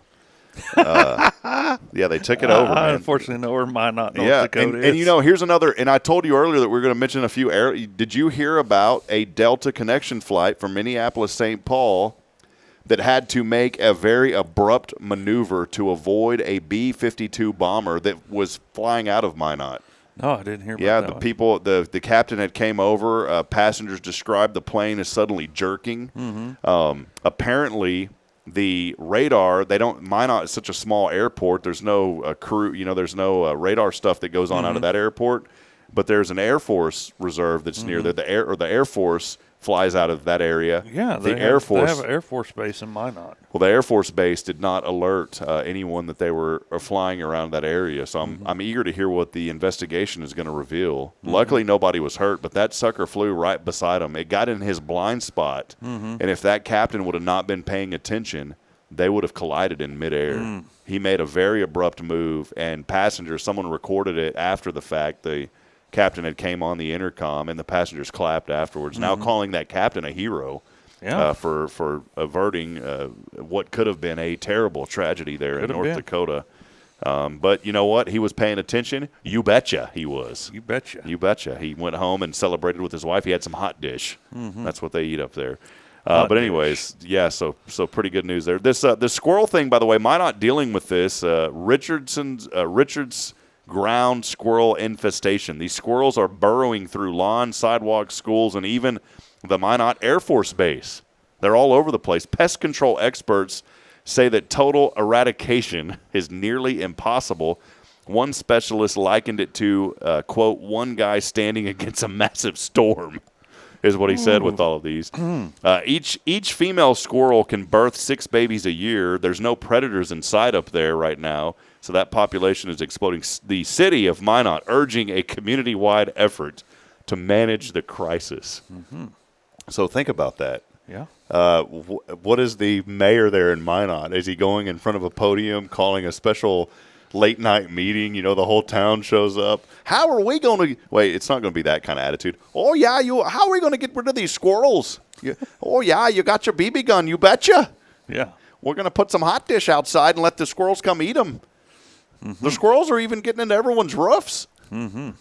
They took it over, man. I unfortunately know where Minot, North Dakota is. And here's another, and I told you earlier that we were going to mention a few did you hear about a Delta connection flight from Minneapolis, St. Paul that had to make a very abrupt maneuver to avoid a B-52 bomber that was flying out of Minot? No, I didn't hear about that. The captain had came over. Passengers described the plane as suddenly jerking. Apparently, the radar, Minot is such a small airport. There's no crew, there's no radar stuff that goes on out of that airport. But there's an Air Force reserve that's near there. The Air Force flies out of that area. Yeah, they have an Air Force base in Minot. Well, the Air Force base did not alert anyone that they were flying around that area. So I'm eager to hear what the investigation is going to reveal. Luckily, nobody was hurt, but that sucker flew right beside him. It got in his blind spot, and if that captain would have not been paying attention, they would have collided in midair. He made a very abrupt move, and someone recorded it after the fact. The captain had came on the intercom, and the passengers clapped afterwards, now calling that captain a hero for averting what could have been a terrible tragedy there in North Dakota. But you know what? He was paying attention. You betcha he was. You betcha. You betcha. He went home and celebrated with his wife. He had some hot dish. That's what they eat up there. But anyways, so pretty good news there. This squirrel thing, by the way, Minot dealing with this. Richard's ground squirrel infestation. These squirrels are burrowing through lawns, sidewalks, schools, and even the Minot Air Force Base. They're all over the place. Pest control experts say that total eradication is nearly impossible. One specialist likened it to, quote, one guy standing against a massive storm, is what he said with all of these. Each female squirrel can birth 6 babies a year. There's no predators in sight up there right now, so that population is exploding. The city of Minot urging a community-wide effort to manage the crisis. So think about that. Yeah. What is the mayor there in Minot? Is he going in front of a podium calling a special late-night meeting? The whole town shows up. How are we going to – wait, it's not going to be that kind of attitude. Oh, yeah, how are we going to get rid of these squirrels? Oh, yeah, you got your BB gun, you betcha. Yeah. We're going to put some hot dish outside and let the squirrels come eat them. The squirrels are even getting into everyone's roofs. Minot,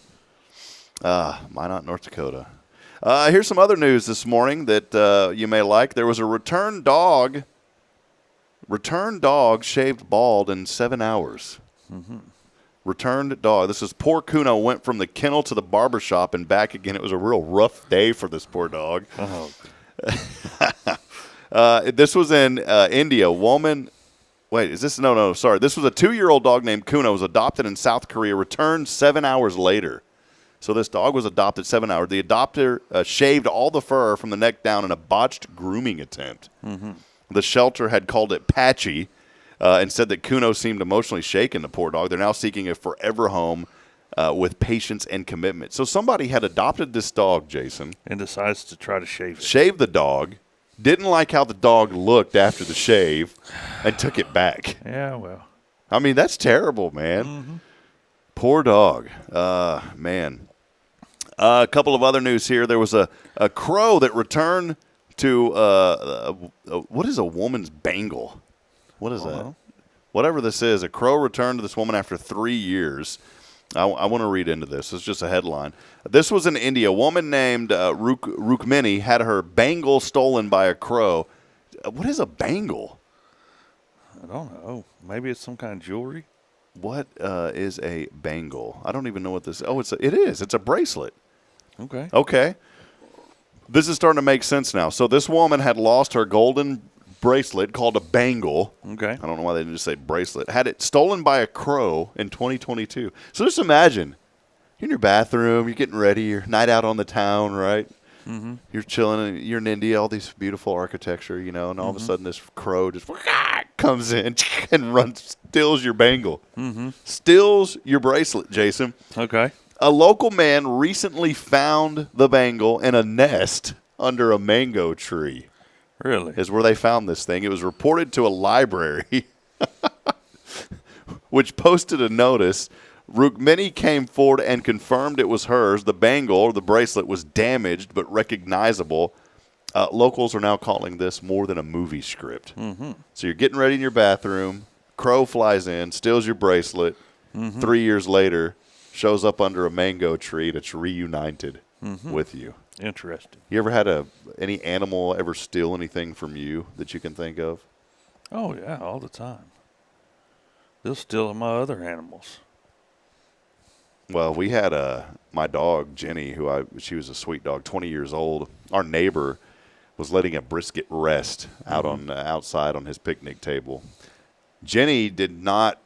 North Dakota. Here's some other news this morning that you may like. There was a return dog shaved bald in 7 hours. Returned dog. This is poor Kuno went from the kennel to the barber shop and back again. It was a real rough day for this poor dog. This was in India. Woman. Wait, is this? No, sorry. This was a 2-year-old dog named Kuno. Was adopted in South Korea. Returned 7 hours later. So this dog was adopted 7 hours. The adopter shaved all the fur from the neck down in a botched grooming attempt. The shelter had called it patchy and said that Kuno seemed emotionally shaken, the poor dog. They're now seeking a forever home with patience and commitment. So somebody had adopted this dog, Jason. And decides to try to shave it. Shaved the dog. Didn't like how the dog looked after the shave and took it back. Yeah, well. I mean, that's terrible, man. Poor dog. Man. A couple of other news here. There was a crow that returned to what is a woman's bangle? What is that? Whatever this is, a crow returned to this woman after 3 years. I want to read into this. It's just a headline. This was in India. A woman named Rukmini had her bangle stolen by a crow. What is a bangle? I don't know. Maybe it's some kind of jewelry. What is a bangle? I don't even know what this is. Oh, it is. It's a bracelet. Okay. This is starting to make sense now. So this woman had lost her golden bracelet called a bangle. Okay. I don't know why they didn't just say bracelet. Had it stolen by a crow in 2022. So just imagine, you're in your bathroom, you're getting ready, you're night out on the town, right? You're chilling, you're in India, all these beautiful architecture, and all of a sudden this crow just comes in and steals your bangle. Steals your bracelet, Jason. Okay. A local man recently found the bangle in a nest under a mango tree. Really? Is where they found this thing. It was reported to a library, which posted a notice. Rukmini came forward and confirmed it was hers. The bangle, or the bracelet, was damaged but recognizable. Locals are now calling this more than a movie script. So you're getting ready in your bathroom. Crow flies in, steals your bracelet. 3 years later, shows up under a mango tree that's reunited with you. Interesting. You ever had any animal ever steal anything from you that you can think of? Oh, yeah, all the time. They'll steal my other animals. Well, we had my dog, Jenny, she was a sweet dog, 20 years old. Our neighbor was letting a brisket rest out on outside on his picnic table. Jenny did not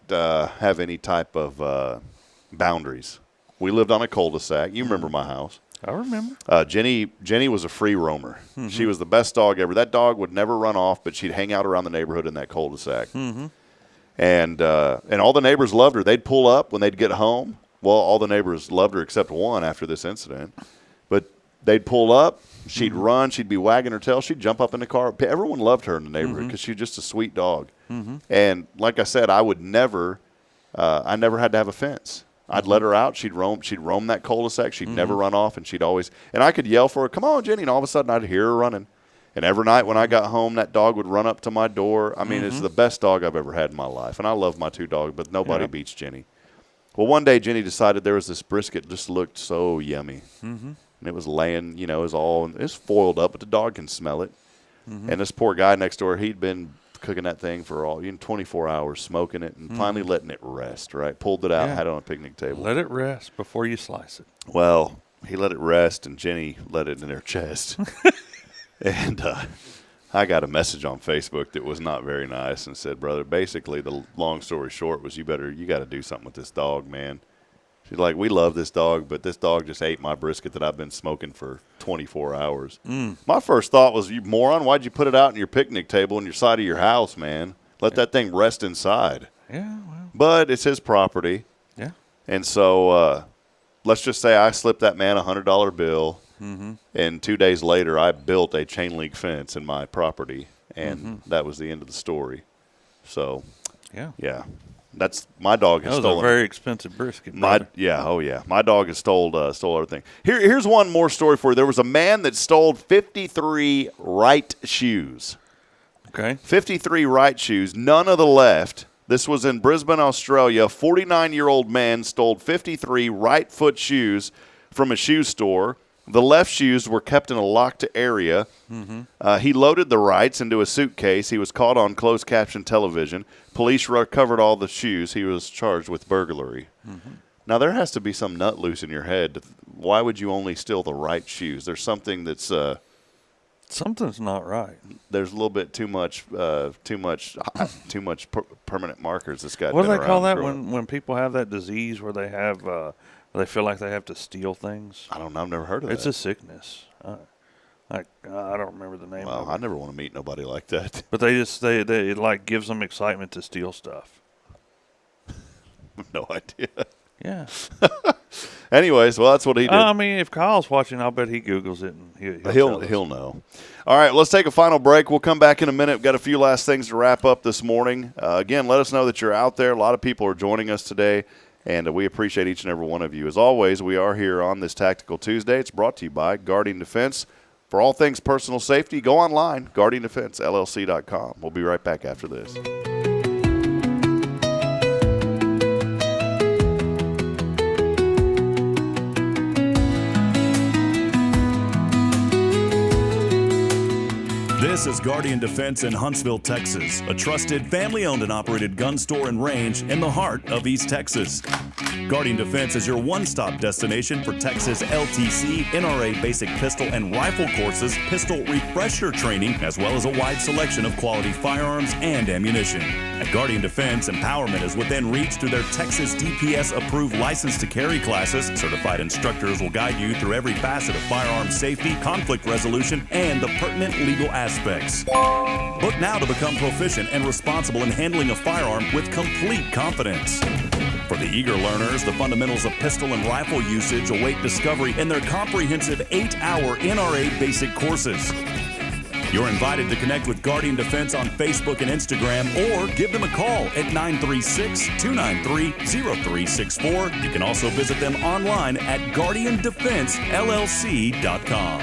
have any type of boundaries. We lived on a cul-de-sac. You remember my house. I remember. Jenny was a free roamer. She was the best dog ever. That dog would never run off, but she'd hang out around the neighborhood in that cul-de-sac. And all the neighbors loved her. They'd pull up when they'd get home. Well, all the neighbors loved her except one after this incident. But they'd pull up. She'd run. She'd be wagging her tail. She'd jump up in the car. Everyone loved her in the neighborhood because she was just a sweet dog. And like I said, I never had to have a fence. I'd let her out. She'd roam that cul-de-sac. She'd never run off, and and I could yell for her, "Come on, Jenny!" And all of a sudden, I'd hear her running. And every night when I got home, that dog would run up to my door. I mean, it's the best dog I've ever had in my life. And I love my 2 dogs, but nobody beats Jenny. Well, one day, Jenny decided there was this brisket just looked so yummy. And it was laying, it was foiled up, but the dog can smell it. And this poor guy next door, he'd been cooking that thing for 24 hours, smoking it, and finally letting it rest, right? Pulled it out, had it on a picnic table. Let it rest before you slice it. Well, he let it rest, and Jenny let it in her chest. And I got a message on Facebook that was not very nice and said, "Brother, basically the long story short was you got to do something with this dog, man." She's like, "We love this dog, but this dog just ate my brisket that I've been smoking for 24 hours. My first thought was, "You moron, why'd you put it out on your picnic table on your side of your house, man? Let that thing rest inside." Yeah, well. But it's his property. Yeah. And so let's just say I slipped that man a $100 bill. And 2 days later, I built a chain link fence in my property, and that was the end of the story. So, yeah, that's my dog has stolen. That was a very expensive brisket. My dog has stole everything. Here's one more story for you. There was a man that stole 53 right shoes. Okay, 53 right shoes, none of the left. This was in Brisbane, Australia. A 49-year-old man stole 53 right foot shoes from a shoe store. The left shoes were kept in a locked area. He loaded the rights into a suitcase. He was caught on closed caption television. Police recovered all the shoes. He was charged with burglary. Now, there has to be some nut loose in your head. Why would you only steal the right shoes? There's something that's something's not right. There's a little bit too much permanent markers that's got. What do they call that when people have that disease where they have they feel like they have to steal things? I don't know. I've never heard of that. It's a sickness. I don't remember the name. Well, of it. I never want to meet nobody like that. But they it like gives them excitement to steal stuff. No idea. Yeah. Anyways, well, that's what he did. I mean, if Kyle's watching, I'll bet he Googles it and he'll know. All right, let's take a final break. We'll come back in a minute. We've got a few last things to wrap up this morning. Again, let us know that you're out there. A lot of people are joining us today, and we appreciate each and every one of you. As always, we are here on this Tactical Tuesday. It's brought to you by Guardian Defense. For all things personal safety, go online, GuardianDefenseLLC.com. We'll be right back after this. This is Guardian Defense in Huntsville, Texas, a trusted family-owned and operated gun store and range in the heart of East Texas. Guardian Defense is your one-stop destination for Texas LTC, NRA basic pistol and rifle courses, pistol refresher training, as well as a wide selection of quality firearms and ammunition. At Guardian Defense, empowerment is within reach through their Texas DPS-approved license to carry classes. Certified instructors will guide you through every facet of firearm safety, conflict resolution, and the pertinent legal aspects. Book now to become proficient and responsible in handling a firearm with complete confidence. For the eager learners, the fundamentals of pistol and rifle usage await discovery in their comprehensive 8-hour NRA basic courses. You're invited to connect with Guardian Defense on Facebook and Instagram, or give them a call at 936-293-0364. You can also visit them online at GuardianDefenseLLC.com.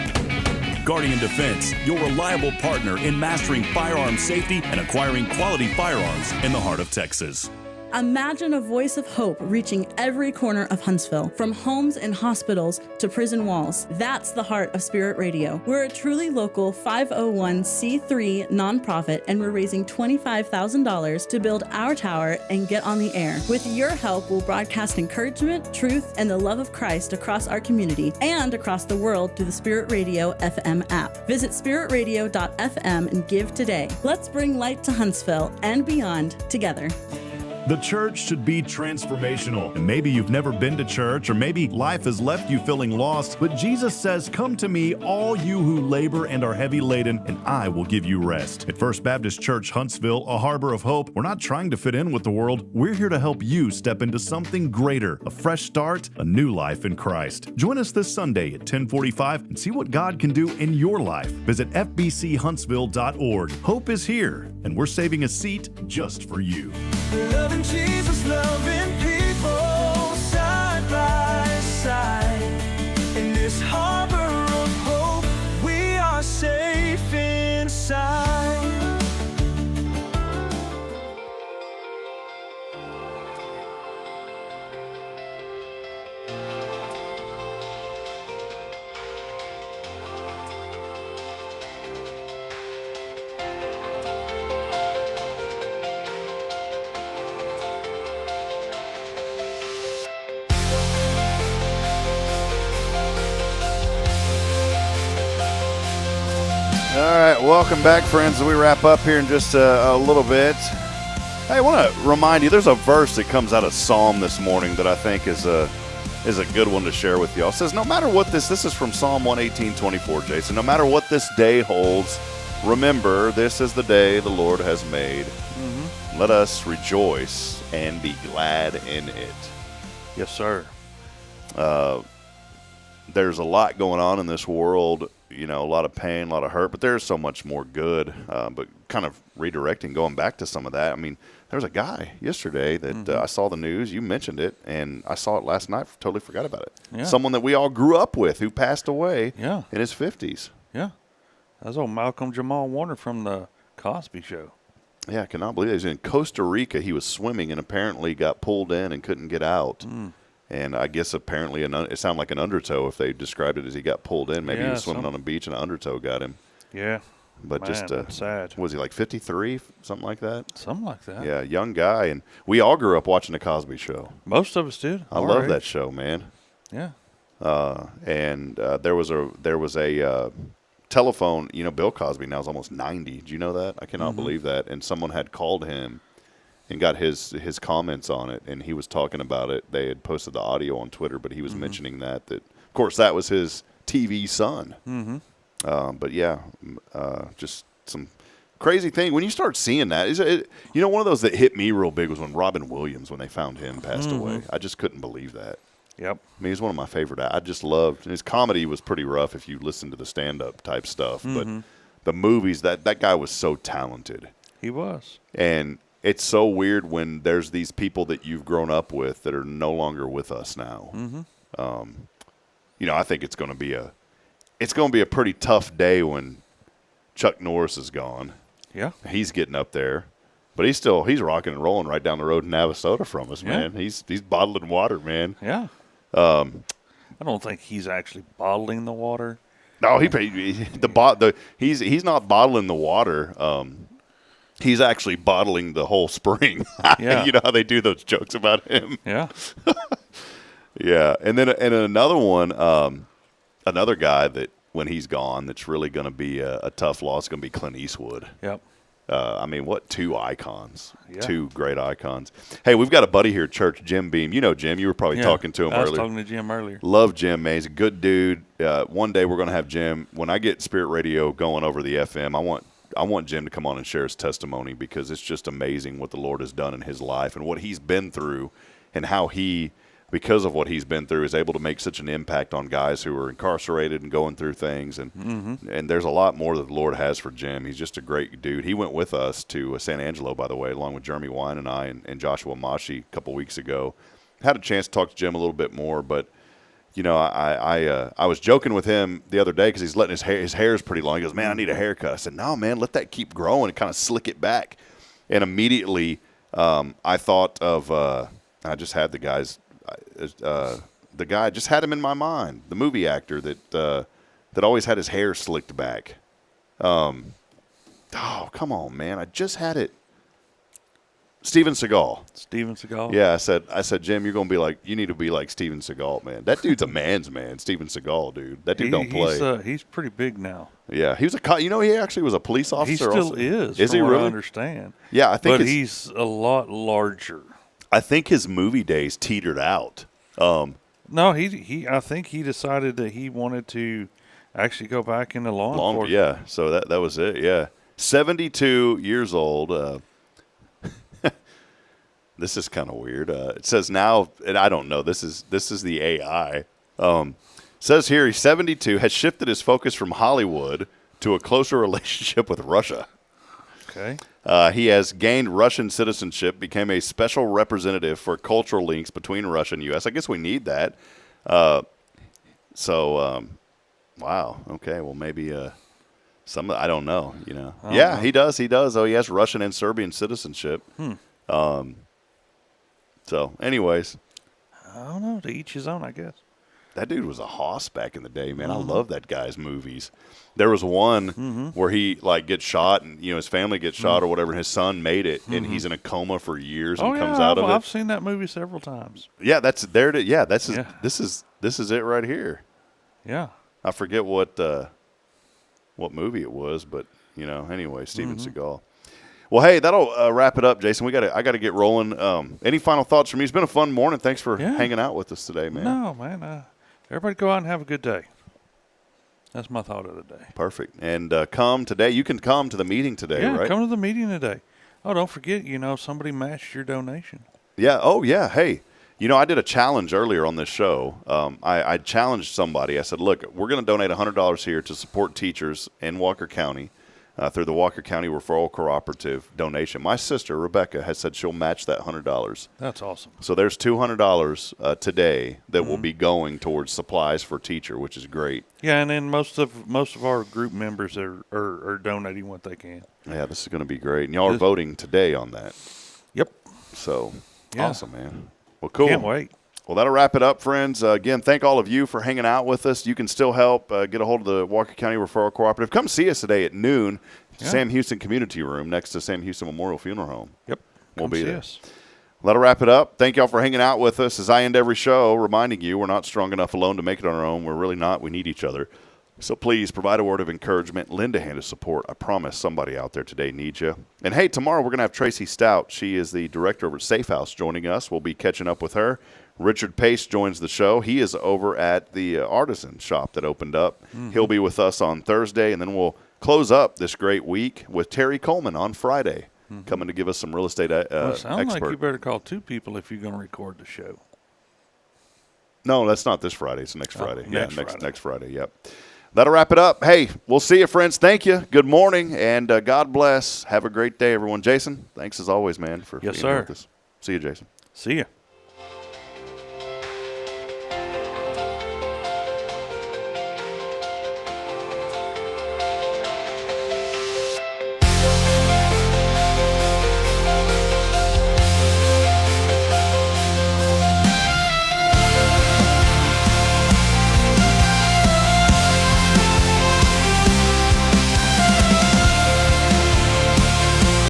Guardian Defense, your reliable partner in mastering firearm safety and acquiring quality firearms in the heart of Texas. Imagine a voice of hope reaching every corner of Huntsville, from homes and hospitals to prison walls. That's the heart of Spirit Radio. We're a truly local 501c3 nonprofit, and we're raising $25,000 to build our tower and get on the air. With your help, we'll broadcast encouragement, truth, and the love of Christ across our community and across the world through the Spirit Radio FM app. Visit spiritradio.fm and give today. Let's bring light to Huntsville and beyond together. The church should be transformational. And maybe you've never been to church, or maybe life has left you feeling lost, but Jesus says, "Come to me, all you who labor and are heavy laden, and I will give you rest." At First Baptist Church Huntsville, a harbor of hope, we're not trying to fit in with the world. We're here to help you step into something greater, a fresh start, a new life in Christ. Join us this Sunday at 10:45 and see what God can do in your life. Visit fbchuntsville.org. Hope is here, and we're saving a seat just for you. Loving Jesus, loving people side by side. In this harbor of hope, we are safe inside. All right, welcome back, friends. As we wrap up here in just a little bit, hey, I want to remind you, there's a verse that comes out of Psalm this morning that I think is a good one to share with y'all. It says, no matter what this is from Psalm 118:24, Jason, no matter what this day holds, remember, this is the day the Lord has made. Mm-hmm. Let us rejoice and be glad in it. Yes, sir. There's a lot going on in this world, you know, a lot of pain, a lot of hurt, but there's so much more good. But kind of redirecting, going back to some of that, I mean, there was a guy yesterday that I saw the news, you mentioned it, and I saw it last night, totally forgot about it. Yeah. Someone that we all grew up with who passed away in his 50s. Yeah. That's old Malcolm Jamal Warner from the Cosby Show. Yeah, I cannot believe it. He was in Costa Rica. He was swimming and apparently got pulled in and couldn't get out. And I guess apparently it sounded like an undertow if they described it as he got pulled in. Maybe he was swimming on a beach and an undertow got him. Yeah. But Man, just sad. Was he like 53, something like that? Something like that. Yeah, young guy. And we all grew up watching The Cosby Show. Most of us did. I love that show, man. Yeah. And there was a telephone. You know, Bill Cosby now is almost 90. Did you know that? I cannot believe that. And someone had called him and got his comments on it, and he was talking about it. They had posted the audio on Twitter, but he was mentioning that of course that was his TV son. But yeah, just some crazy thing when you start seeing that. One of those that hit me real big was when Robin Williams, when they found him, passed away. I just couldn't believe that. Yep. I mean, he's one of my favorite. I just loved his comedy was pretty rough if you listen to the stand-up type stuff, but the movies, that guy was so talented. He was. And it's so weird when there's these people that you've grown up with that are no longer with us now. I think it's going to be a pretty tough day when Chuck Norris is gone. Yeah. He's getting up there. But he's rocking and rolling right down the road in Navasota from us, man. He's bottling water, man. Yeah. I don't think he's actually bottling the water. No, he's not bottling the water. He's actually bottling the whole spring. Yeah. You know how they do those jokes about him? Yeah. Yeah. And then another one, another guy that when he's gone that's really going to be a tough loss is going to be Clint Eastwood. Yep. What two icons, Yeah. two great icons. Hey, we've got a buddy here at church, Jim Beam. You know Jim. You were probably talking to him earlier. I was talking to Jim earlier. Love Jim, man. He's a good dude. One day we're going to have Jim. When I get Spirit Radio going over the FM, I want Jim to come on and share his testimony because it's just amazing what the Lord has done in his life and what he's been through and how he, because of what he's been through, is able to make such an impact on guys who are incarcerated and going through things. And and there's a lot more that the Lord has for Jim. He's just a great dude. He went with us to San Angelo, by the way, along with Jeremy Wine and I and Joshua Mashi a couple weeks ago. Had a chance to talk to Jim a little bit more, but I was joking with him the other day because he's letting his hair's pretty long. He goes, "Man, I need a haircut." I said, "No, man, let that keep growing and kind of slick it back." And immediately I thought of I just had the guy just had him in my mind, the movie actor that always had his hair slicked back. Oh, come on, man! I just had it. Steven Seagal. Steven Seagal. Yeah, I said, Jim, you need to be like Steven Seagal, man. That dude's a man's man, Steven Seagal, dude. That dude don't play. He's pretty big now. Yeah, he was he actually was a police officer. He still also. is he from what really? I understand. Yeah, I think. But he's a lot larger. I think his movie days teetered out. No, I think he decided that he wanted to actually go back into law enforcement. Yeah, so that was it. Yeah, 72 years old. This is kind of weird. It says now, and I don't know. This is the AI. Says here he's 72, has shifted his focus from Hollywood to a closer relationship with Russia. Okay. He has gained Russian citizenship, became a special representative for cultural links between Russia and U.S. I guess we need that. Wow. Okay. Well, maybe I don't know. Yeah, he does. Oh, he has Russian and Serbian citizenship. So, anyways. I don't know. To each his own, I guess. That dude was a hoss back in the day, man. I love that guy's movies. There was one where he gets shot, and his family gets shot or whatever. And his son made it, and he's in a coma for years and comes out of it. I've seen that movie several times. Yeah, that's there. This is it right here. Yeah, I forget what movie it was, but anyway, Steven Seagal. Well, hey, that'll wrap it up, Jason. I got to get rolling. Any final thoughts from you? It's been a fun morning. Thanks for hanging out with us today, man. No, man. Everybody go out and have a good day. That's my thought of the day. Perfect. And come today. You can come to the meeting today, right? Yeah, come to the meeting today. Oh, don't forget, somebody matched your donation. Yeah. Oh, yeah. Hey, I did a challenge earlier on this show. I challenged somebody. I said, look, we're going to donate $100 here to support teachers in Walker County. Through the Walker County Referral Cooperative donation. My sister, Rebecca, has said she'll match that $100. That's awesome. So there's $200 today that will be going towards supplies for teacher, which is great. Yeah, and then most of our group members are donating what they can. Yeah, this is going to be great. And y'all are voting today on that. Yep. So, awesome, man. Well, cool. Can't wait. Well, that'll wrap it up, friends. Again, thank all of you for hanging out with us. You can still help get a hold of the Walker County Referral Cooperative. Come see us today at noon. Sam Houston Community Room next to Sam Houston Memorial Funeral Home. Yep. We'll Come be see there. us. That'll wrap it up. Thank y'all for hanging out with us. As I end every show, reminding you we're not strong enough alone to make it on our own. We're really not. We need each other. So please provide a word of encouragement. Lend a hand of support. I promise somebody out there today needs you. And, hey, tomorrow we're going to have Tracy Stout. She is the director over at Safe House joining us. We'll be catching up with her. Richard Pace joins the show. He is over at the artisan shop that opened up. Mm-hmm. He'll be with us on Thursday, and then we'll close up this great week with Terry Coleman on Friday, coming to give us some real estate Sounds expert. like you better call 2 people if you're going to record the show. No, that's not this Friday. It's next Friday. Friday. Next Friday, yep. That'll wrap it up. Hey, we'll see you, friends. Thank you. Good morning, and God bless. Have a great day, everyone. Jason, thanks as always, man, for being here with us. See you, Jason. See ya.